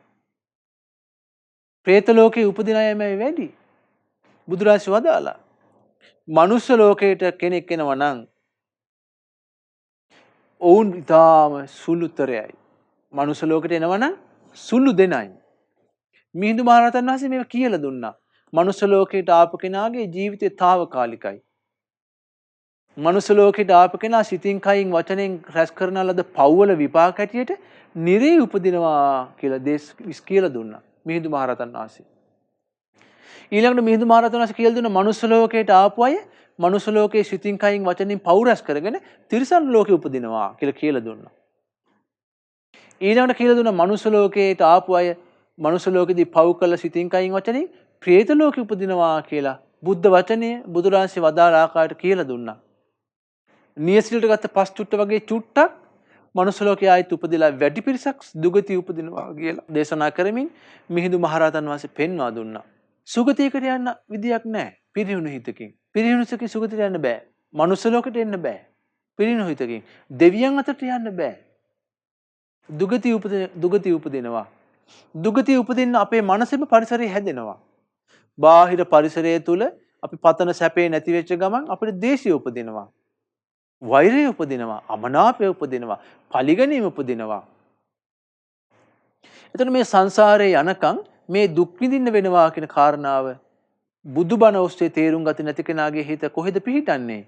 S1: പ്രേත ලෝකේ උපදින අයමයි වැඩි. බුදුරජාණන්සේ වදාලා මනුස්ස ලෝකයට කෙනෙක් එනවා නම් ඔවුන් ඊටාම සුළුතරයයි. මනුස්ස ලෝකයට එනවා නම් සුළු දෙනයි. මිහිඳු මහරහතන් වහන්සේ මේක කියලා දුන්නා. මනුස්ස ලෝකයට ආපු කෙනාගේ ජීවිතය తాවකාලිකයි. මනුස්ස ලෝකයට ආපු කෙනා සිතින් කයින් වචනෙන් රැස් කරන ලද පව්වල විපාක හැටියට නිරේ උපදිනවා කියලා කියලා දුන්නා මිහිඳු මහරහතන් වහන්සේ. ඊළඟට මිහිඳු මහරහතන් වහන්සේ කියලා දුන්නා මනුස්ස ලෝකයට ආපු අය මනුස්ස ලෝකයේ සිතින් කයින් වචනෙන් පව් රැස් කරගෙන තිරිසන් ලෝකෙ උපදිනවා කියලා දුන්නා. ඊළඟට කියලා දුන්නා මනුස්ස ලෝකයට ආපු අය මනුස්ස ලෝකෙදී පව් කළ සිතින් කයින් වචනෙන් പ്രേත ලෝකෙ උපදිනවා කියලා බුද්ධ වචනය බුදුරජාණන්සේ වදාළ ආකාරයට කියලා දුන්නා. නියසිලට ගත්ත පස් චුට්ට වගේ චුට්ටක් මනුස්ස ලෝකයේ ආයෙත් උපදිලා වැඩි පිරිසක් දුගතිය උපදිනවා කියලා දේශනා කරමින් මිහිඳු මහරහතන් වහන්සේ පෙන්වා දුන්නා. සුගතියකට යන්න විදියක් නැහැ. පිරිහුණු හිතකින්. පිරිහුණු හිතකින් සුගතියට යන්න බෑ. මනුස්ස ලෝකෙට එන්න බෑ. පිරිහුණු හිතකින් දෙවියන් අතරට යන්න බෑ. දුගතිය උපදිනවා. දුගතිය උපදින්න අපේ මනසෙම පරිසරය හැදෙනවා. බාහිර පරිසරය තුල අපි පතන සැපේ නැති වෙච්ච ගමන් අපිට දේශය උපදිනවා. වෛරය උපදිනවා, අමනාපය උපදිනවා, පලිගැනීම උපදිනවා. එතකොට මේ සංසාරේ යනකම් මේ දුක් විඳින්න වෙනවා කියන කාරණාව බුදුබණ ඔස්සේ තේරුම් ගත නැති කෙනාගේ හිත කොහෙද පිහිටන්නේ?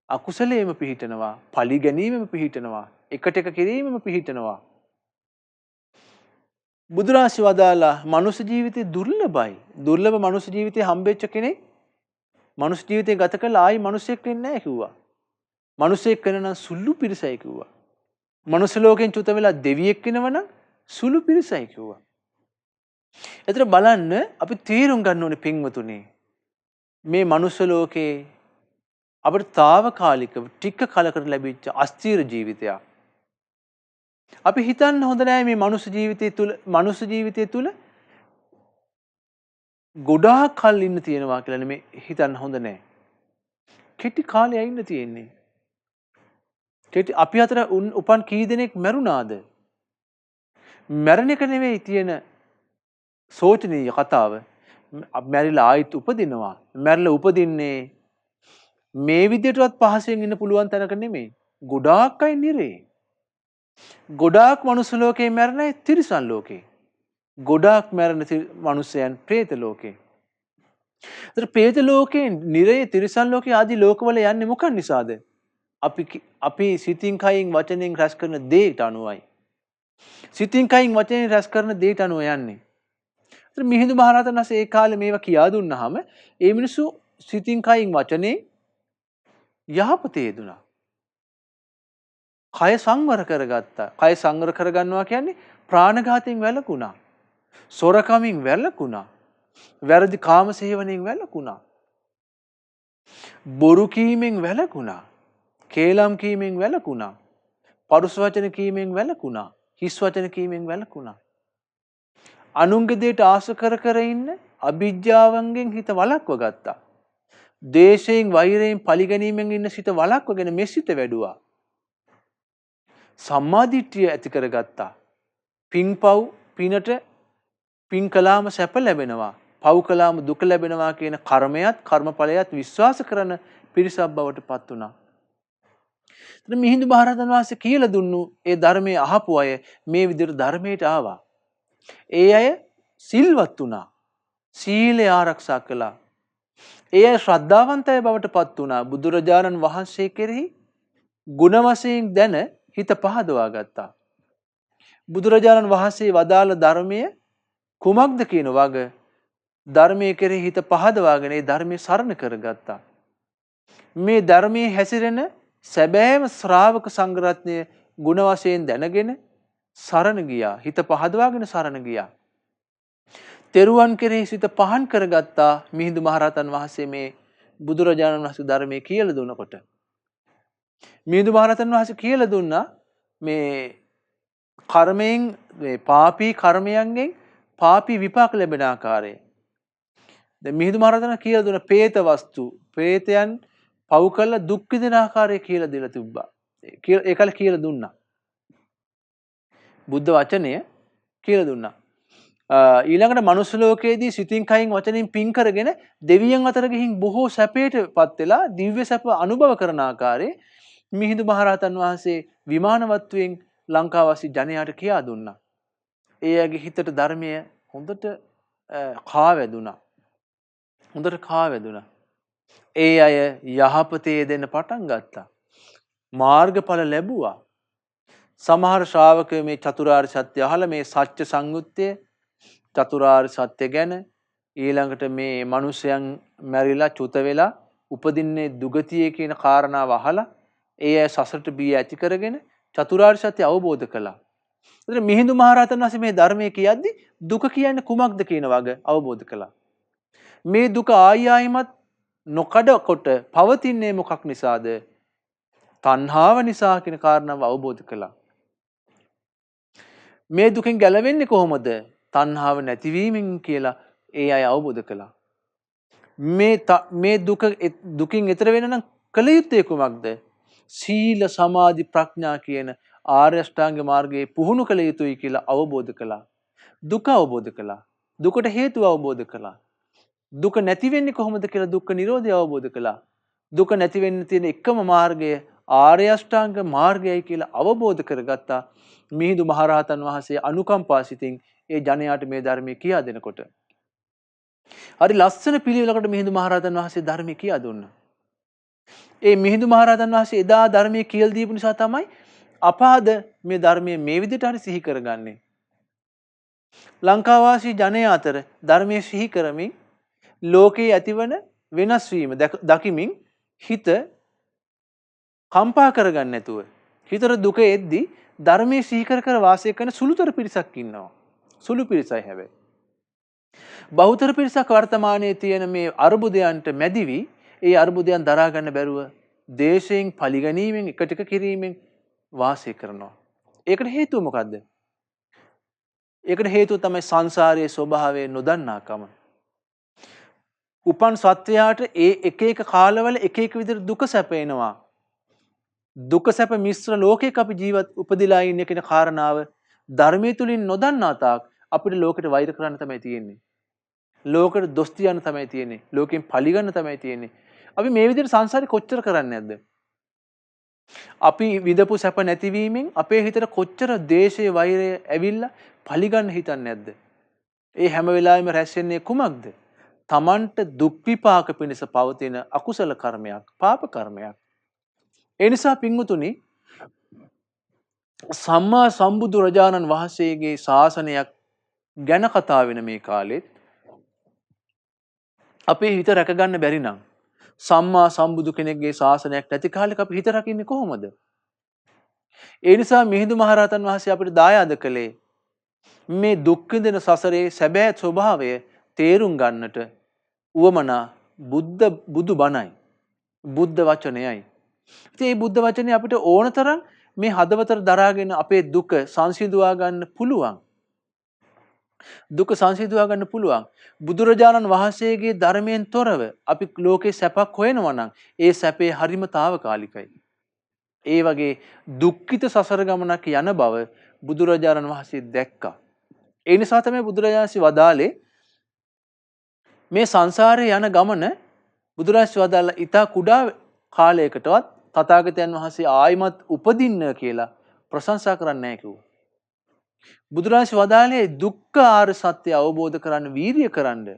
S1: අකුසලයේම පිහිටනවා, පලිගැනීමෙම පිහිටනවා, එකට එක කිරීමෙම පිහිටනවා. බුදුරජාණන් වදාලා මනුෂ්‍ය ජීවිතේ දුර්ලභයි. දුර්ලභ මනුෂ්‍ය ජීවිතේ හම්බෙච්ච කෙනෙක් මනුෂ්‍ය ජීවිතේ ගත කළා ආයි මිනිසෙක් වෙන්නේ නැහැ කිව්වා. මිනිසෙක් වෙන නම් සුළු පිරිසයි කිව්වා. මනුෂ්‍ය ලෝකෙන් චුත වෙලා දෙවියෙක් වෙනවනම් සුළු පිරිසයි කිව්වා. එතන බලන්න අපි තීරුම් ගන්න ඕනේ පින්වතුනි. මේ මනුෂ්‍ය ලෝකේ අපිට తాවකාලිකව ටික කලකට ලැබිච්ච අස්ථීර ජීවිතයක්. අපි හිතන්න හොඳ නෑ මේ මනුෂ්‍ය ජීවිතය තුල ගොඩාක් කල් ඉන්න තියෙනවා කියලා නෙමෙයි හිතන්න හොඳ නෑ. කෙටි කාලයක් ඉන්න තියෙන්නේ. අපි අතර උපන් කී දෙනෙක් මැරුණාද? මැරෙන එක නෙවෙයි තියෙන සෝචනීය කතාව. මැරිලා ආයිත් උපදිනවා. මැරිලා උපදින්නේ මේ විදිහටවත් පහසෙන් ඉන්න පුළුවන් තැනක නෙමෙයි. ගොඩාක් අය නිරේ. ගොඩාක් මනුස්ස ලෝකේ මැරෙන අය තිරිසන් ලෝකේ. ගොඩාක් මැරෙන මනුස්සයන් പ്രേත ලෝකේ. ඒතර പ്രേත ලෝකේ නිරේ තිරිසන් ලෝකේ ආදී ලෝකවල යන්නේ මොකක් නිසාද? අපි සිතින් කයින් වචනෙන් රැස් කරන දේට අනුවයි. සිතින් කයින් වචනෙන් රැස් කරන දේට අනුව යන්නේ. ඒතර මිහිඳු මහරහතන් වහන්සේ ඒ කාලේ මේවා කියා දුන්නාම ඒ මිනිස්සු සිතින් කයින් වචනේ යහපතේ යෙදුණා. කය සංවර කරගත්තා. කය සංවර කරගන්නවා කියන්නේ ප්‍රාණඝාතයෙන් වැළකුණා. සොරකමින් වැළකුණා. වැරදි කාම සේවනයෙන් වැළකුණා. බොරු කීමෙන් වැළකුණා. කේලම් කීමෙන් වැළකුණා. පරුස වචන කීමෙන් වැළකුණා. හිස් වචන කීමෙන් වැළකුණා. අනුන්ගේ දෙයට ආස කර කර ඉන්න අභිජ්ජාවන්ගෙන් හිත වළක්ව ගත්තා. දේශයෙන් වෛරයෙන් පලිගැනීමෙන් ඉන්න සිත වළක්වගෙන මෙසිත වැඩුවා. සම්මාදිට්ඨිය ඇති කරගත්තා. පින්පව් පිනට පින් කළාම සැප ලැබෙනවා. පව් කළාම දුක ලැබෙනවා කියන කර්මයක් කර්මඵලයක් විශ්වාස කරන පිරිසක් බවට පත් වුණා. ඉතින් මිහිඳු මහරහතන් වහන්සේ කියලා දුන්නු ඒ ධර්මයේ අහපු අය මේ විදිහට ධර්මයට ආවා. ඒ අය සිල්වත් වුණා. සීලය ආරක්ෂා කළා. ඒ අය ශ්‍රද්ධාවන්තය බවට පත් වුණා. බුදුරජාණන් වහන්සේ කෙරෙහි ගුණ වශයෙන් දැන හිත පහදවා ගත්තා. බුදුරජාණන් වහන්සේ වදාළ ධර්මය කුමක්ද කියන වග ධර්මයේ කෙරෙහි හිත පහදවාගෙන ඒ ධර්මයේ සරණ කරගත්තා. මේ ධර්මයේ හැසිරෙන සැබෑම ශ්‍රාවක සංඝරත්නය ගුණ වශයෙන් දැනගෙන සරණ ගියා. හිත පහදවාගෙන සරණ ගියා. තෙරුවන් කෙරෙහි සිත පහන් කරගත්තා. මිහිඳු මහරහතන් වහන්සේ මේ බුදුරජාණන් වහන්සේ ධර්මයේ කියලා දුන්නකොට මිහිඳු මහරහතන් වහන්සේ කියලා දුන්නා මේ කර්මයෙන් මේ පාපී කර්මයන්ගෙන් පාපී විපාක ලැබෙන ආකාරය. දැන් මිහිඳු මහරහතන් කියලා දුන්න പ്രേත වස්තු പ്രേතයන් පව් කළ දුක් විඳින ආකාරය කියලා දීලා තිබ්බා. ඒකල කියලා දුන්නා. බුද්ධ වචනය කියලා දුන්නා. ඊළඟට මනුස්ස ලෝකයේදී සිතින් කයින් වචනෙන් පින් කරගෙන දෙවියන් අතර ගිහින් බොහෝ සැපයටපත් වෙලා දිව්‍ය සැප අනුභව කරන ආකාරයේ මිහිඳු මහරහතන් වහන්සේ විමානවත්වයෙන් ලංකාවාසී ජනයාට කියා දුන්නා. ඒ අයගේ හිතට ධර්මය හොඳට කාවැදුනා. හොඳට කාවැදුනා. ඒ අය යහපතේ දෙන්න පටන් ගත්තා. මාර්ගඵල ලැබුවා. සමහර ශ්‍රාවකයෝ මේ චතුරාර්ය සත්‍ය අහලා මේ සත්‍ය සංයුත්තේ චතුරාර්ය සත්‍ය ගැන ඊළඟට මේ මිනිසයන් මැරිලා චුත වෙලා උපදින්නේ දුගතියේ කියන කාරණාව අහලා ඒ අය සසරට බිය ඇති කරගෙන චතුරාර්ය සත්‍ය අවබෝධ කළා. ඒතර මිහිඳු මහරහතන් වහන්සේ මේ ධර්මයේ කියද්දි දුක කියන්නේ කුමක්ද කියන වග අවබෝධ කළා. මේ දුක ආයි ආයිමත් නොකඩකොට පවතින්නේ මොකක් නිසාද? තණ්හාව නිසා කියන කාරණාව අවබෝධ කළා. මේ දුකෙන් ගැලවෙන්නේ කොහොමද? තණ්හාව නැතිවීමෙන් කියලා ඒ අය අවබෝධ කළා. මේ දුකින් එතර වෙන නම් කළ යුත්තේ කුමක්ද? සීල සමාධි ප්‍රඥා කියන ආර්ය අෂ්ටාංග මාර්ගයේ පුහුණු කළ යුතුයි කියලා අවබෝධ කළා. දුක අවබෝධ කළා. දුකට හේතුව අවබෝධ කළා. දුක නැති වෙන්නේ කොහොමද කියලා දුක්ඛ නිරෝධය අවබෝධ කළා. දුක නැති වෙන්න තියෙන එකම මාර්ගය ආර්ය අෂ්ටාංග මාර්ගයයි කියලා අවබෝධ කරගත්තා මිහිඳු මහරහතන් වහන්සේ අනුකම්පා සිතින් ඒ ජනයාට මේ ධර්මයේ කියා දෙනකොට. හරි ලස්සන පිළිවෙලකට මිහිඳු මහරහතන් වහන්සේ ධර්මයේ කියා දුන්නා. ඒ මිහිඳු මහරහතන් වහන්සේ එදා ධර්මයේ කියලා දීපු නිසා තමයි අපාද මේ ධර්මයේ මේ විදිහට හරි සිහි කරගන්නේ. ලංකාවාසී ජනයා අතර ධර්මයේ සිහි කරමින් ලෝකයේ ඇතිවන වෙනස් වීම දකිමින් හිත කම්පා කරගන්න නැතුව හිතට දුක එද්දී ධර්මයේ සිහි කර වාසය කරන සුළුතර පිරිසක් ඉන්නවා. සුළු පිරිසයි හැබැයි. බහුතර පිරිසක් වර්තමානයේ තියෙන මේ අර්බුදයන්ට මැදිවි ඒ අර්බුදයන් දරා ගන්න බැරුව දේශයෙන් පරිගැනීමෙන් එක ටික කිරීමෙන් වාසය කරනවා. ඒකට හේතුව මොකද්ද? ඒකට හේතුව තමයි සංසාරයේ ස්වභාවය නොදන්නාකම. උපන් සත්වයාට ඒ එක එක කාලවල එක එක විදිහට දුක සැපේනවා. දුක සැප මිශ්‍ර ලෝකයක අපි ජීවත් උපදිලා ඉන්න කියන කාරණාව ධර්මයේ තුලින් නොදන්නා තාක් අපිට ලෝකෙට වෛර කරන්න තමයි තියෙන්නේ. ලෝකෙට දොස් කියන්න තමයි තියෙන්නේ. ලෝකෙන් පලිගන්න තමයි තියෙන්නේ. අපි මේ විදිහට සංසාරේ කොච්චර කරන්නේ නැද්ද? අපි විඳපු සැප නැතිවීමෙන් අපේ හිතට කොච්චර ද්වේෂය වෛරය ඇවිල්ලා පලිගන්න හිතන්නේ නැද්ද? ඒ හැම වෙලාවෙම රැස් වෙන්නේ කුමක්ද? තමන්ට දුක් විපාක පිණිස පවතින අකුසල කර්මයක්, පාප කර්මයක්. ඒ නිසා පින්වතුනි සම්මා සම්බුදු රජාණන් වහන්සේගේ ශාසනයක් ගැන කතා වෙන මේ කාලෙත් අපේ හිත රැකගන්න බැරි නම් සම්මා සම්බුදු කෙනෙක්ගේ ශාසනයක් නැති කාලෙක අපි හිත රකින්නේ කොහොමද? ඒ නිසා මිහිඳු මහරහතන් වහන්සේ අපිට දායාද කළේ මේ දුක් විඳින සසරේ සැබෑ ස්වභාවය තේරුම් ගන්නට උවමනා බුදු බණයි. බුද්ධ වචනයයි. ඉතින් මේ බුද්ධ වචනේ අපිට ඕනතරම් මේ හදවතට දරාගෙන අපේ දුක සංසිඳුවා ගන්න පුළුවන්. දුක සංසිඳුවා ගන්න පුළුවන්. බුදුරජාණන් වහන්සේගේ ධර්මයෙන් තොරව අපි ලෝකේ සැපක් හොයනවා නම් ඒ සැපේ හරිම తాවකාලිකයි. ඒ වගේ දුක්ඛිත සසර ගමනක් යන බව බුදුරජාණන් වහන්සේ දැක්කා. ඒ නිසා තමයි බුදුරජාණන් වහන්සේ වදාලේ මේ සංසාරේ යන ගමන බුදුරජාණන් වදාලා ඊට කුඩා කාලයකටවත් තථාගතයන් වහන්සේ ආයිමත් උපදින්න කියලා ප්‍රශංසා කරන්නේ නැහැ කිව්වා. බුදුරජාණන් වදාළේ දුක්ඛ ආර්ය සත්‍ය අවබෝධ කරන්න වීරිය කරන්න.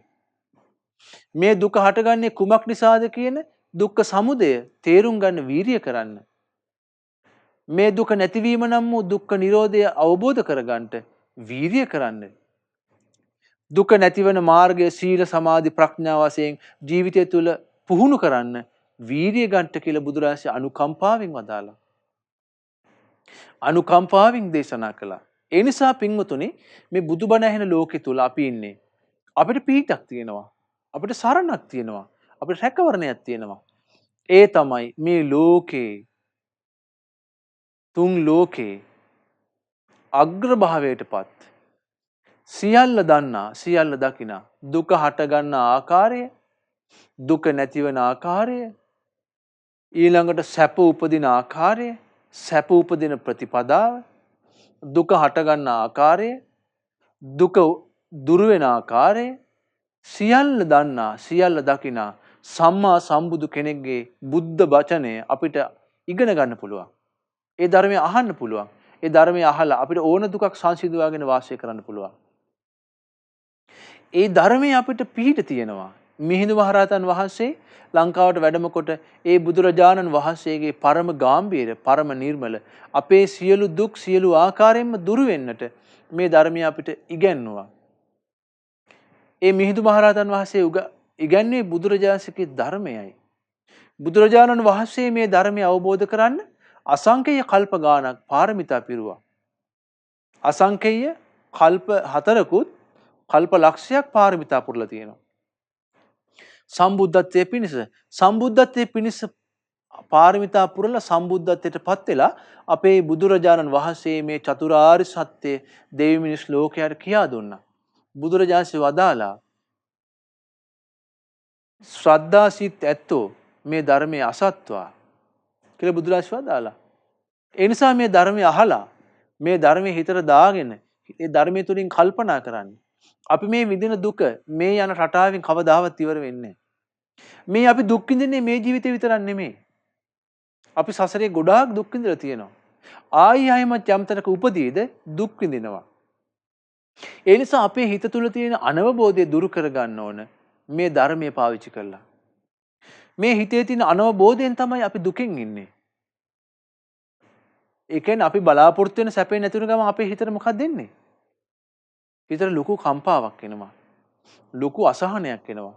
S1: මේ දුක හටගන්නේ කුමක් නිසාද කියන දුක්ඛ සමුදය තේරුම් ගන්න වීරිය කරන්න. මේ දුක නැතිවීම නම් වූ දුක්ඛ නිරෝධය අවබෝධ කරගන්නට වීරිය කරන්න. දුක නැතිවන මාර්ගය සීල සමාධි ප්‍රඥා වශයෙන් ජීවිතය තුළ පුහුණු කරන්න වීරිය ගන්නට කියලා බුදුරජාණන් අනුකම්පාවෙන් වදාළා. අනුකම්පාවෙන් දේශනා කළා. ඒ නිසා පින්වතුනි මේ බුදුබණ ඇහෙන ලෝකෙ තුල අපි ඉන්නේ. අපිට පිහිටක් තියෙනවා. අපිට සරණක් තියෙනවා. අපිට රැකවරණයක් තියෙනවා. ඒ තමයි මේ ලෝකේ තුන් ලෝකේ අග්‍රභාවයටපත් සියල්ල දන්නා සියල්ල දකිනා දුක හට ගන්න ආකාරය, දුක නැතිවන ආකාරය, ඊළඟට සැප උපදින ආකාරය, සැප උපදින ප්‍රතිපදාව, දුක හටගන්න ආකාරය, දුක දුරු වෙන ආකාරය සියල්ල දන්නා සියල්ල දකිනා සම්මා සම්බුදු කෙනෙක්ගේ බුද්ධ වචනය අපිට ඉගෙන ගන්න පුළුවන්. ඒ ධර්මය අහන්න පුළුවන්. ඒ ධර්මය අහලා අපිට ඕන දුකක් සංසිඳවාගෙන වාසය කරන්න පුළුවන්. ඒ ධර්මයේ අපිට පිහිට තියෙනවා. මිහිඳු මහරහතන් වහන්සේ ලංකාවට වැඩම කොට ඒ බුදුරජාණන් වහන්සේගේ පරම ගාම්භීර පරම නිර්මල අපේ සියලු දුක් සියලු ආකාරයෙන්ම දුරු වෙන්නට මේ ධර්මය අපිට ඉගැන්වුවා. ඒ මිහිඳු මහරහතන් වහන්සේ ඉගැන්වුවේ බුදුරජාණන්සේගේ ධර්මයයි. බුදුරජාණන් වහන්සේ මේ ධර්මය අවබෝධ කරන්න අසංකේය කල්ප ගානක් පාරමිතා පිරුවා. අසංකේය කල්ප 4කුත් කල්ප ලක්ෂයක් පාරමිතා පුරලා තියෙනවා. සම්බුද්ධත්වයේ පිණිස පාරමිතා පුරලා සම්බුද්ධත්වයට පත් වෙලා අපේ බුදුරජාණන් වහන්සේ මේ චතුරාර්ය සත්‍ය දෙවි මිනිස් ලෝකයට කියා දුන්නා. බුදුරජාණන් වදාලා ශ්‍රද්ධාසිත ඇත්තෝ මේ ධර්මයේ අසත්වා කියලා බුදුරජාණන් වදාලා. ඒ නිසා මේ ධර්මය අහලා මේ ධර්මයේ හිතට දාගෙන ඒ ධර්මයේ තුලින් කල්පනා කරන්න. අපි මේ විඳින දුක මේ යන රටාවෙන් කවදාවත් ඉවර වෙන්නේ නැහැ. මේ අපි දුක් විඳින්නේ මේ ජීවිතේ විතරක් නෙමෙයි. අපි සසරේ ගොඩාක් දුක් විඳලා තියෙනවා. ආයි ආයිමත් යම් තැනක උපදීද දුක් විඳිනවා. ඒ නිසා අපේ හිත තුළ තියෙන අනවබෝධය දුරු කරගන්න ඕන මේ ධර්මය පාවිච්චි කරලා. මේ හිතේ තියෙන අනවබෝධයෙන් තමයි අපි දුකෙන් ඉන්නේ. ඒ කියන්නේ අපි බලාපොරොත්තු වෙන සැපේ නැති වෙන ගමන් අපේ හිතට මොකක්ද දෙන්නේ? හිතට ලොකු කම්පාවක් එනවා. ලොකු අසහනයක් එනවා.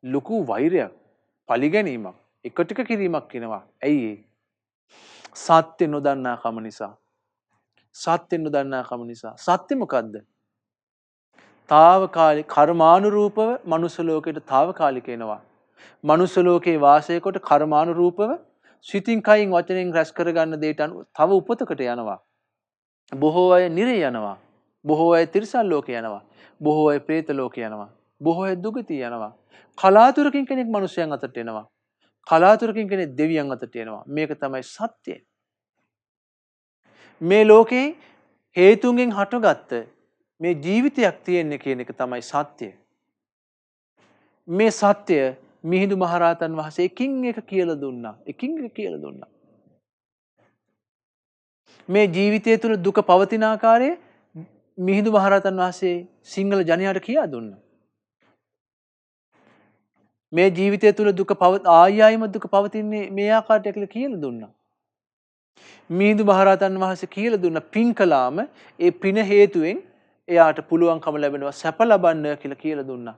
S1: ලොකු වෛරයක්, පරිගැනීමක්, එකටික කිරීමක් එනවා. ඇයි ඒ? සත්‍ය නොදන්නා කම නිසා. සත්‍ය නොදන්නා කම නිසා. සත්‍ය මොකද්ද? తాවකාලික කර්මානුරූපව මනුස්ස ලෝකයට తాවකාලික එනවා. මනුස්ස ලෝකේ වාසය කොට කර්මානුරූපව සිතින් කයින් වචනෙන් රැස් කරගන්න දෙයට අනුව තව උපතකට යනවා. බොහෝ අය නිරේ යනවා. බොහෝ අය තිරිසන් ලෝකේ යනවා. බොහෝ අය പ്രേත ලෝකේ යනවා. බොහෝ අය දුගතිය යනවා. කලාතුරකින් කෙනෙක් මිනිසයන් අතට එනවා. කලාතුරකින් කෙනෙක් දෙවියන් අතට එනවා. මේක තමයි සත්‍යය. මේ ලෝකේ හේතුන්ගෙන් හටගත්ත මේ ජීවිතයක් තියෙන්නේ කියන එක තමයි සත්‍යය. මේ සත්‍යය මිහිඳු මහරහතන් වහන්සේ එකින් එක කියලා දුන්නා. එකින් එක කියලා දුන්නා. මේ ජීවිතය තුළ දුක පවතින ආකාරය මිහිඳු මහරහතන් වහන්සේ සිංහල ජනයාට කියා දුන්නා. මේ ජීවිතය තුළ දුක ආයිම දුක පවතින්නේ මේ ආකාරයට කියලා දුන්නා. මිහිඳු මහරහතන් වහන්සේ කියලා දුන්න පින් කළාම ඒ පින හේතුවෙන් එයාට පුළුවන්කම ලැබෙනවා සැප ලබන්න කියලා දුන්නා.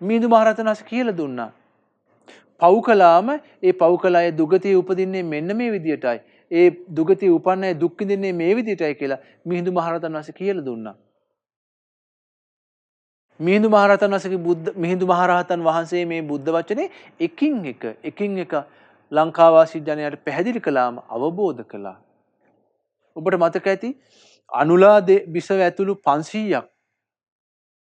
S1: මිහිඳු මහරහතන් වහන්සේ කියලා දුන්නා. පව් කළාම ඒ පව් කළ අය දුගතිය උපදින්නේ මෙන්න මේ විදියටයි. ඒ දුගතිය උපන්න අය දුක් විඳින්නේ මේ විදියටයි කියලා මිහිඳු මහරහතන් වහන්සේ කියලා දුන්නා. මිහිඳු මහරහතන් වහන්සේ මේ බුද්ධ වචනේ එකින් එක ලංකාවාසී ජනයාට පැහැදිලි කළාම අවබෝධ කළා. ඔබට මතක ඇති අනුලා බිසව ඇතුළු 500ක්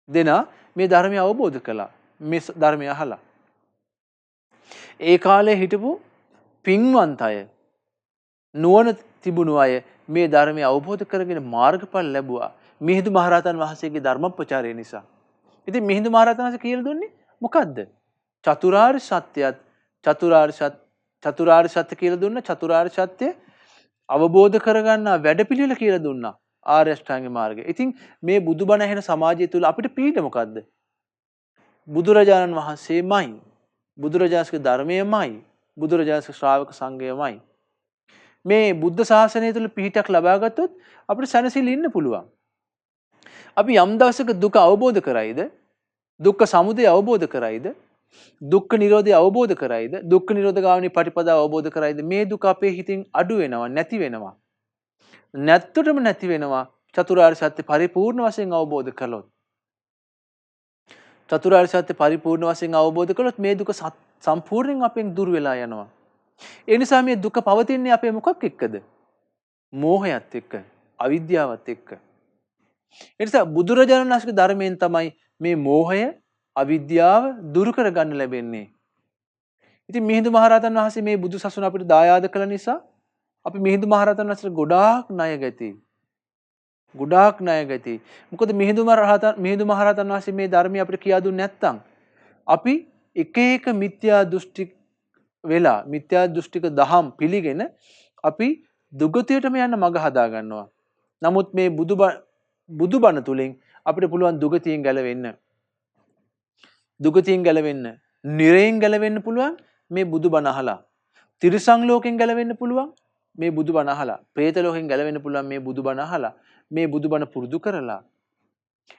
S1: දෙනා මේ ධර්මය අවබෝධ කළා. මේ ධර්මය අහලා. ඒ කාලේ හිටපු පින්වන්ත අය නුවණ තිබුණු අය මේ ධර්මය අවබෝධ කරගෙන මාර්ගඵල ලැබුවා. මිහිඳු මහරහතන් වහන්සේගේ ධර්ම ප්‍රචාරය නිසා. ඉතින් මිහිඳු මහරහතන් වහන්සේ කියලා දුන්නේ මොකද්ද? චතුරාර්ය සත්‍යයත් චතුරාර්ය සත්‍ය කියලා දුන්න චතුරාර්ය සත්‍ය අවබෝධ කරගන්න වැඩපිළිවෙල කියලා දුන්නා. ආර්ය අෂ්ටාංග මාර්ගය. ඉතින් මේ බුදුබණ ඇහෙන සමාජය තුළ අපිට පීඩ මොකද්ද? බුදුරජාණන් වහන්සේමයි. බුදුරජාණන්ගේ ධර්මයමයි. බුදුරජාණන්ගේ ශ්‍රාවක සංඝයමයි. මේ බුද්ධ ශාසනය තුළ පිහිටක් ලබා ගත්තොත් අපිට සැනසෙල්ල ඉන්න පුළුවන්. අපි යම් දවසක දුක අවබෝධ කරයිද? දුක්ඛ සමුදය අවබෝධ කරයිද? දුක්ඛ නිරෝධය අවබෝධ කරයිද? දුක්ඛ නිරෝධ ගාමිනී පටිපදාව අවබෝධ කරයිද? මේ දුක අපේ හිතින් අඩු වෙනවා, නැති වෙනවා. නැත්තටම නැති වෙනවා චතුරාර්ය සත්‍ය පරිපූර්ණ වශයෙන් අවබෝධ කළොත්. චතුරාර්ය සත්‍ය පරිපූර්ණ වශයෙන් අවබෝධ කළොත් මේ දුක සම්පූර්ණයෙන් අපෙන් දුර වෙලා යනවා. ඒ නිසා මේ දුක පවතින්නේ අපේ මොකක් එක්කද? මෝහයත් එක්ක, අවිද්‍යාවත් එක්ක. ඒ නිසා බුදුරජාණන් වහන්සේගේ ධර්මයෙන් තමයි මේ මෝහය, අවිද්‍යාව දුරු කරගන්න ලැබෙන්නේ. ඉතින් මිහිඳු මහරහතන් වහන්සේ මේ බුදු සසුන අපිට දායාද කළ නිසා අපි මිහිඳු මහරහතන් වහන්සේට ගොඩාක් ණය ගැති. මොකද මිහිඳු මහරහතන් වහන්සේ මේ ධර්මය අපිට කියා දුන්නේ නැත්නම් අපි එක මිත්‍යා දෘෂ්ටික දහම් පිළිගෙන අපි දුගතියටම යන්න මඟ හදා ගන්නවා. නමුත් මේ බුදුබණ තුලින් අපිට පුළුවන් දුගතියෙන් ගැලවෙන්න. නිරයෙන් ගැලවෙන්න පුළුවන් මේ බුදුබණ අහලා. තිරිසන් ලෝකෙන් ගැලවෙන්න පුළුවන් මේ බුදුබණ අහලා. പ്രേත ලෝකෙන් ගැලවෙන්න පුළුවන් මේ බුදුබණ අහලා. මේ බුදුබණ පුරුදු කරලා.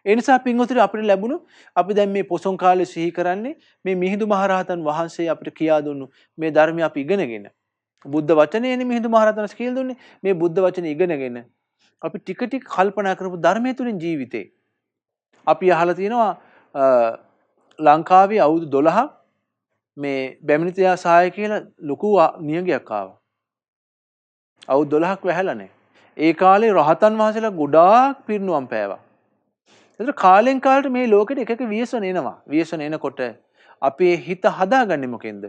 S1: ඒ නිසා පින්වතුනි අපිට ලැබුණු අපි දැන් මේ පොසොන් කාලේ සිහි කරන්නේ මේ මිහිඳු මහරහතන් වහන්සේ අපිට කියා දුන්නු මේ ධර්මය අපි ඉගෙනගෙන බුද්ධ වචනේනේ මිහිඳු මහරහතන් වහන්සේ කියලා දුන්නේ මේ බුද්ධ වචනේ ඉගෙනගෙන අපි ටික ටික කල්පනා කරපු ධර්මයේ තුලින් ජීවිතේ අපි අහලා තියෙනවා ලංකාවේ අවුරුදු 12ක් මේ බැමිණිතියා සහාය කියලා ලොකු නියඟයක් ආවා. අවුරුදු 12ක් වැහැලා නැහැ. ඒ කාලේ රහතන් වහන්සේලා ගොඩාක් පිරිනුවම් පෑවා. ඒතර කාලෙන් කාලට මේ ලෝකෙට එක ව්‍යසන එනවා. ව්‍යසන එනකොට අපේ හිත හදාගන්නේ මොකෙන්ද?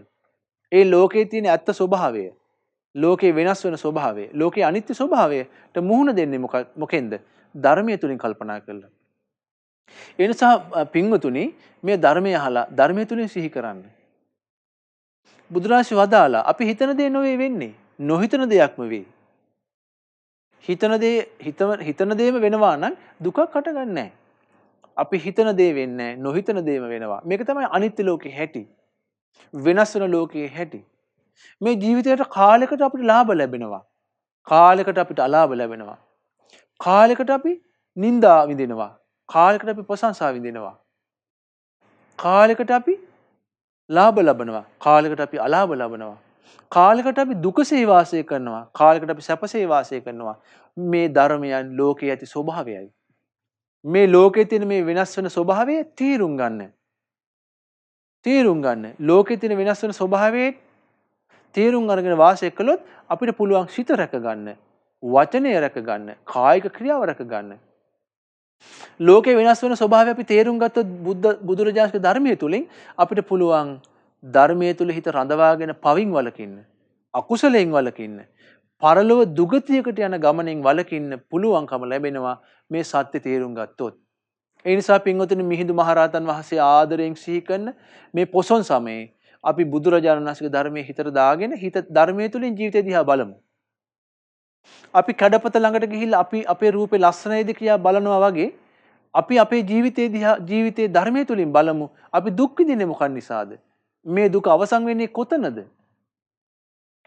S1: ඒ ලෝකේ තියෙන ඇත්ත ස්වභාවය, ලෝකේ වෙනස් වෙන ස්වභාවය, ලෝකේ අනිත්‍ය ස්වභාවයට මුහුණ දෙන්නේ මොකෙන්ද? ධර්මයේ තුලින් කල්පනා කරලා. ඒ නිසා පින්වතුනි මේ ධර්මය අහලා ධර්මයේ තුලින් සිහි කරන්න. බුදුරජාණන් වදාලා අපි හිතන දේ නොවේ වෙන්නේ. නොහිතන දෙයක්ම වෙයි. හිතන දේම වෙනවා නම් දුකක් හටගන්නේ නැහැ. අපි හිතන දේ වෙන්නේ නැහැ. නොහිතන දේම වෙනවා. මේක තමයි අනිත්‍ය ලෝකේ හැටි. වෙනස් වෙන ලෝකයේ හැටි. මේ ජීවිතයට කාලයකට අපිට ලාභ ලැබෙනවා. කාලයකට අපිට අලාභ ලැබෙනවා. කාලයකට අපි නිന്ദා විඳිනවා. කාලයකට අපි ප්‍රශංසා විඳිනවා. කාලයකට අපි ලාභ ලබනවා. කාලයකට අපි අලාභ ලබනවා. කාලයකට අපි දුකසේ වාසය කරනවා. කාලයකට අපි සැපසේ වාසය කරනවා. මේ ධර්මයන් ලෝකයේ ඇති ස්වභාවයයි. මේ ලෝකයේ තියෙන මේ වෙනස් වෙන ස්වභාවය තීරුම් ගන්න. තීරුම් ගන්න. ලෝකයේ තියෙන වෙනස් වෙන ස්වභාවයේ තීරුම් අරගෙන වාසය කළොත් අපිට පුළුවන් සිත රැක ගන්න. වචනය රැක ගන්න. කායික ක්‍රියාව රැක ගන්න. ලෝකේ වෙනස් වෙන ස්වභාවය අපි තේරුම් ගත්තොත් බුදුරජාණන්ගේ ධර්මයේ තුලින් අපිට පුළුවන් ධර්මයේ තුල හිත රඳවාගෙන පවින් වලකින්න, අකුසලයෙන් වලකින්න, පරලොව දුගතියකට යන ගමනෙන් වලකින්න පුළුවන්කම ලැබෙනවා මේ සත්‍ය තේරුම් ගත්තොත්. ඒ නිසා පින්වතුනි මිහිඳු මහරහතන් වහන්සේ ආදරයෙන් සිහි කරන මේ පොසොන් සමයේ අපි බුදුරජාණන් වහන්සේගේ ධර්මයේ හිතට දාගෙන හිත ධර්මයේ තුලින් ජීවිතය දිහා බලමු. අපි කඩපත ළඟට ගිහිල්ලා අපි අපේ රූපේ ලස්සනයිද කියලා බලනවා වගේ අපි අපේ ජීවිතයේ ධර්මයේ තුලින් බලමු. අපි දුක් විඳින්නේ මොකක් නිසාද? මේ දුක අවසන් වෙන්නේ කොතනද?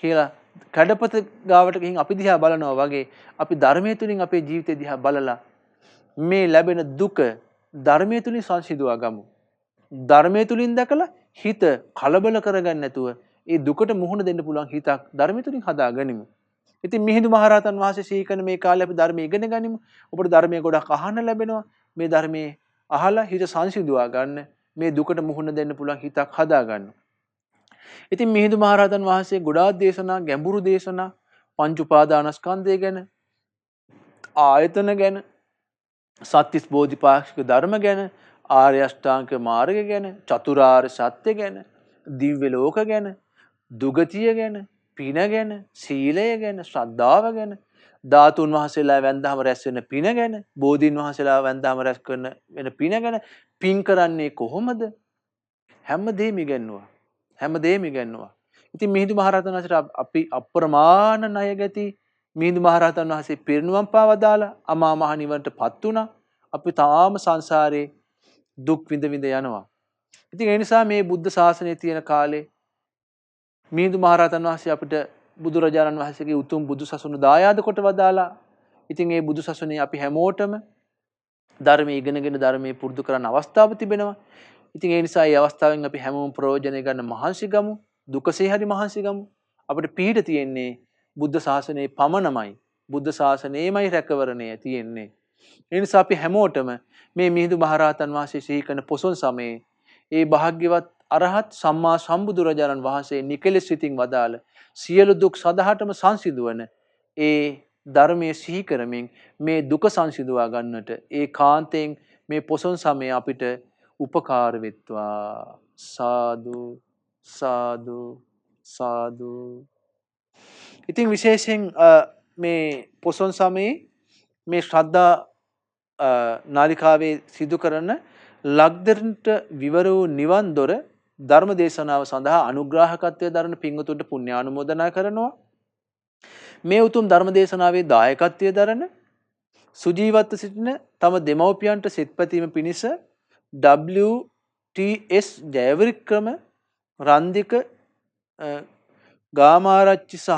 S1: කියලා කඩපත ගාවට ගිහින් අපි දිහා බලනවා වගේ අපි ධර්මයේ තුලින් අපේ ජීවිතය දිහා බලලා මේ ලැබෙන දුක ධර්මයේ තුලින් සංසිඳුවා ගමු. ධර්මයේ තුලින් දැකලා හිත කලබල කරගන්න නැතුව ඒ දුකට මුහුණ දෙන්න පුළුවන් හිතක් ධර්මයේ තුලින් හදාගනිමු. ඉතින් මිහිඳු මහරහතන් වහන්සේ සීකන මේ කාලේ අපි ධර්මයේ ඉගෙන ගනිමු. ඔබට ධර්මයේ ගොඩක් අහන්න ලැබෙනවා. මේ ධර්මයේ අහලා හිත සංසිඳුවා ගන්න. මේ දුකට මුහුණ දෙන්න පුළුවන් හිතක් හදාගන්න. ඉතින් මිහිඳු මහරහතන් වහන්සේ ගොඩාක් දේශනා, ගැඹුරු දේශනා, පංච උපාදානස්කන්ධය ගැන, ආයතන ගැන, සත්‍තිස් බෝධිපාක්ෂික ධර්ම ගැන, ආර්ය අෂ්ටාංග මාර්ගය ගැන, චතුරාර්ය සත්‍ය ගැන, දිව්‍ය ලෝක ගැන, දුගතිය ගැන, පින ගැන, සීලය ගැන, ශ්‍රද්ධාව ගැන, ධාතුන් වහන්සේලා වැන්දාම රැස් වෙන පින ගැන, බෝධීන් වහන්සේලා වැන්දාම රැස් කරන වෙන පින ගැන, පින් කරන්නේ කොහොමද? හැමදේම ඉගෙනුවා. හැමදේම ඉගෙනුවා. ඉතින් මිහිඳු මහරහතන් වහන්සේට අපි අප්‍රමාණ ණය ගැති මිහිඳු මහරහතන් වහන්සේ පිරිනුවම් පාවදාලා අමා මහ නිවනටපත් වුණා. අපි තාම සංසාරේ දුක් විඳ විඳ යනවා. ඉතින් ඒ නිසා මේ බුද්ධ ශාසනයේ තියෙන කාලේ මිහිඳු මහරහතන් වහන්සේ අපිට බුදුරජාණන් වහන්සේගේ උතුම් බුදු සසුන දායාද කොට වදාලා. ඉතින් මේ බුදු සසුනේ අපි හැමෝටම ධර්මයේ ඉගෙනගෙන ධර්මයේ පුරුදු කරන්න අවස්ථාව තිබෙනවා. ඉතින් ඒ නිසා මේ අවස්ථාවෙන් අපි හැමෝම ප්‍රයෝජනය ගන්න මහන්සි ගමු. දුකසේ හරි මහන්සි ගමු. අපිට පිහිට තියෙන්නේ බුද්ධ ශාසනයේ පමණමයි. බුද්ධ ශාසනයේමයි රැකවරණය තියෙන්නේ. ඒ නිසා අපි හැමෝටම මේ මිහිඳු මහරහතන් වහන්සේ සිහි කරන පොසොන් සමයේ ඒ භාග්‍යවත් අරහත් සම්මා සම්බුදුරජාණන් වහන්සේ නිකලෙස් සිතින් වදාළ සියලු දුක් සදහටම සංසිඳවන ඒ ධර්මයේ සිහි කරමින් මේ දුක සංසිඳවා ගන්නට ඒකාන්තයෙන් මේ පොසොන් සමය අපිට උපකාර වෙත්වා. සාදු සාදු සාදු. ඉතින් විශේෂයෙන් මේ පොසොන් සමයේ මේ ශ්‍රද්ධා නාලිකාවේ සිදු කරන ලක්දරට විවර වූ නිවන් දොර ධර්ම දේශනාව සඳහා අනුග්‍රාහකත්වයේ දරන පින්වතුන්ට පුණ්‍යානුමෝදනා කරනවා. මේ උතුම් ධර්ම දේශනාවේ දායකත්වයේ දරන සුජීවත්ව සිටින තම දෙමව්පියන්ට සිත්පැතීම පිණිස WTS ජයවික්‍රම රන්දික ගාමාරච්චි සහ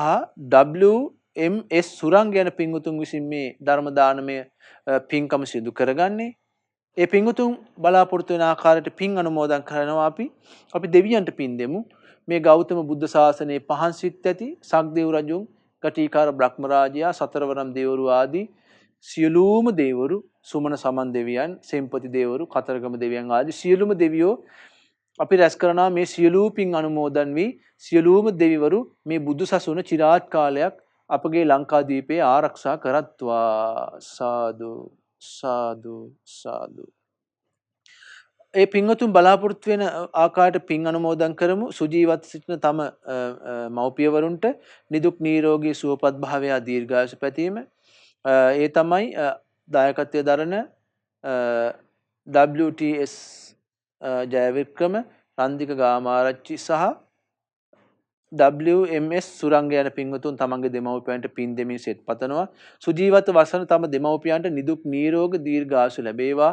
S1: WMS සුරංග යන පින්වතුන් විසින් මේ ධර්ම දානමය පින්කම සිදු කරගන්නේ. ඒ පින්වතුන් බලාපොරොත්තු වෙන ආකාරයට පින් අනුමෝදන් කරනවා. අපි දෙවියන්ට පින් දෙමු. මේ ගෞතම බුද්ධ ශාසනයේ පහන් සිත් ඇති සක්දේව් රජුන්, කටීකාර බ්‍රහ්ම රාජයා, සතරවරම් දෙවරු ආදී සියලුම දෙවරු, සුමන සමන් දෙවියන්, සෙම්පති දෙවරු, කතරගම දෙවියන් ආදී සියලුම දෙවියෝ අපි රැස් කරනවා මේ සියලු පින් අනුමෝදන් වී සියලුම දෙවිවරු මේ බුදු සසුන চিරාත් කාලයක් අපගේ ලංකාදීපේ ආරක්ෂා කරත්වා. සාදු සාදු සාදු. ඒ පින්වතුන් බලාපොරොත්තු වෙන ආකාරයට පින් අනුමෝදන් කරමු. සුජීවත් සිටින තම මව්පියවරුන්ට නිදුක් නිරෝගී සුවපත් භාවය දීර්ඝායුෂ පැතීම. ඒ තමයි දායකත්වයේ දරන WTS ජයවික්‍රම රන්දික ගාමාරච්චි සහ WMS සුරංග යන පින්වතුන් තමන්ගේ දෙමව්පියන්ට පින් දෙමින් සෙත් පතනවා. සුජීවත වසන තම දෙමව්පියන්ට නිදුක් නිරෝගී දීර්ඝායුෂ ලැබේවා.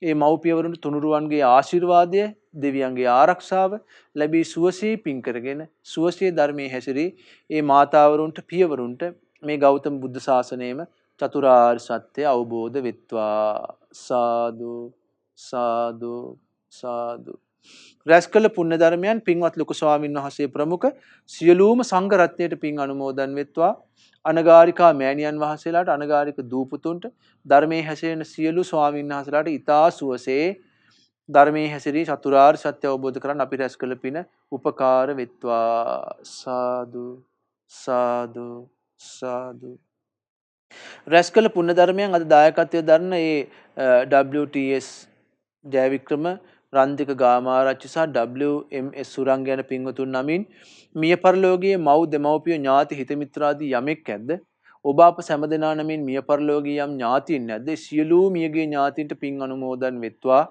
S1: ඒ මව්පියවරුන්ට තුනුරුවන්ගේ ආශිර්වාදය, දෙවියන්ගේ ආරක්ෂාව ලැබී සුවසේ පින් කරගෙන සුවසේ ධර්මයේ හැසිරී ඒ මාතාවරුන්ට පියවරුන්ට මේ ගෞතම බුද්ධ ශාසනයේම චතුරාර්ය සත්‍ය අවබෝධ වෙත්වා. සාදු සාදු සාදු. රැස්කල පුණ්‍ය ධර්මයන් පින්වත් ලොකු ස්වාමීන් වහන්සේ ප්‍රමුඛ සියලුම සංඝ රත්නයට පින් අනුමෝදන් වෙත්වා. අනගාരികා මෑණියන් වහන්සේලාට අනගාരിക දූපතුන්ට ධර්මයේ හැසිරෙන සියලු ස්වාමීන් වහන්සේලාට ඊතා සුවසේ ධර්මයේ හැසිරී චතුරාර්ය සත්‍ය අවබෝධ කරගන්න අපි රැස්කල පින උපකාර වෙත්වා. සාදු සාදු සාදු. රැස්කල පුණ්‍ය ධර්මයන් අද දායකත්වයේ දරන ඒ WTS ජයවික්‍රම රන්දික ගාමාරච්චි සහ WMS සුරංග යන පින්වතුන් නමින් මිය පරලෝකීය මව් දෙමව්පිය ඥාති හිත මිත්‍රාදී යමෙක් ඇද්ද? ඔබ අප සෑම දෙනා නමින් මිය පරලෝකීය යම් ඥාතීන් නැද්ද? සියලු මියගේ ඥාතීන්ට පින් අනුමෝදන් වෙත්වා.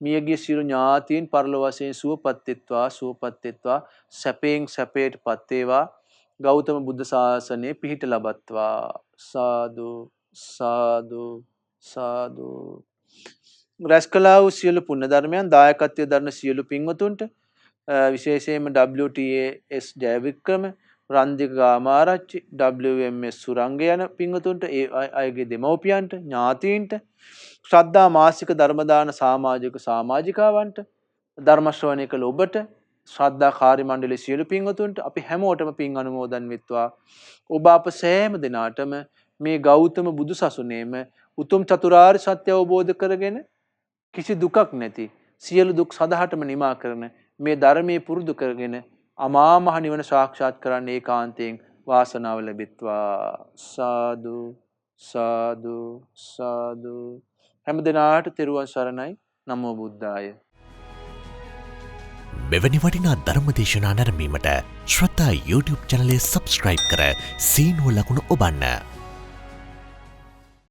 S1: මියගේ සියලු ඥාතීන් පරලොව වශයෙන් සුවපත් වෙත්වා. සුවපත් වෙත්වා. සැපයෙන් සැපයටපත් වේවා. ගෞතම බුද්ධ ශාසනය පිහිට ලබත්වා. සාදු සාදු සාදු. රැස්කලා වූ සියලු පුණ්‍ය ධර්මයන් දායකත්වයේ දරන සියලු පින්වතුන්ට විශේෂයෙන්ම WTS ජයවික්‍රම රන්දික ගාමාරච්චි WMS සුරංග යන පින්වතුන්ට ඒ අයගේ දෙමව්පියන්ට ඥාතීන්ට ශ්‍රද්ධා මාසික ධර්ම දාන සමාජික සමාජිකාවන්ට ධර්ම ශ්‍රවණය කළ ඔබට ශ්‍රද්ධා කාර්ය මණ්ඩලයේ සියලු පින්වතුන්ට අපි හැමෝටම පින් අනුමෝදන් වෙත්වා. ඔබ අප සෑම දිනාටම මේ ගෞතම බුදු සසුනේම උතුම් චතුරාර්ය සත්‍ය අවබෝධ කරගෙන කිසි දුකක් නැති සියලු දුක් සදහටම නිමා කරන මේ ධර්මයේ පුරුදු කරගෙන අමා මහ නිවන සාක්ෂාත් කරන්න ඒකාන්තයෙන් වාසනාව ලැබෙත්වා. සාදු සාදු සාදු. හැම දිනාට තෙරුවන් සරණයි. නමෝ බුද්ධාය.
S2: මෙවැනි වටිනා ධර්මදේශනා නැරඹීමට ශ්‍රද්ධා YouTube චැනලය සබ්ස්ක්‍රයිබ් කර සීනුව ලකුණ ඔබන්න.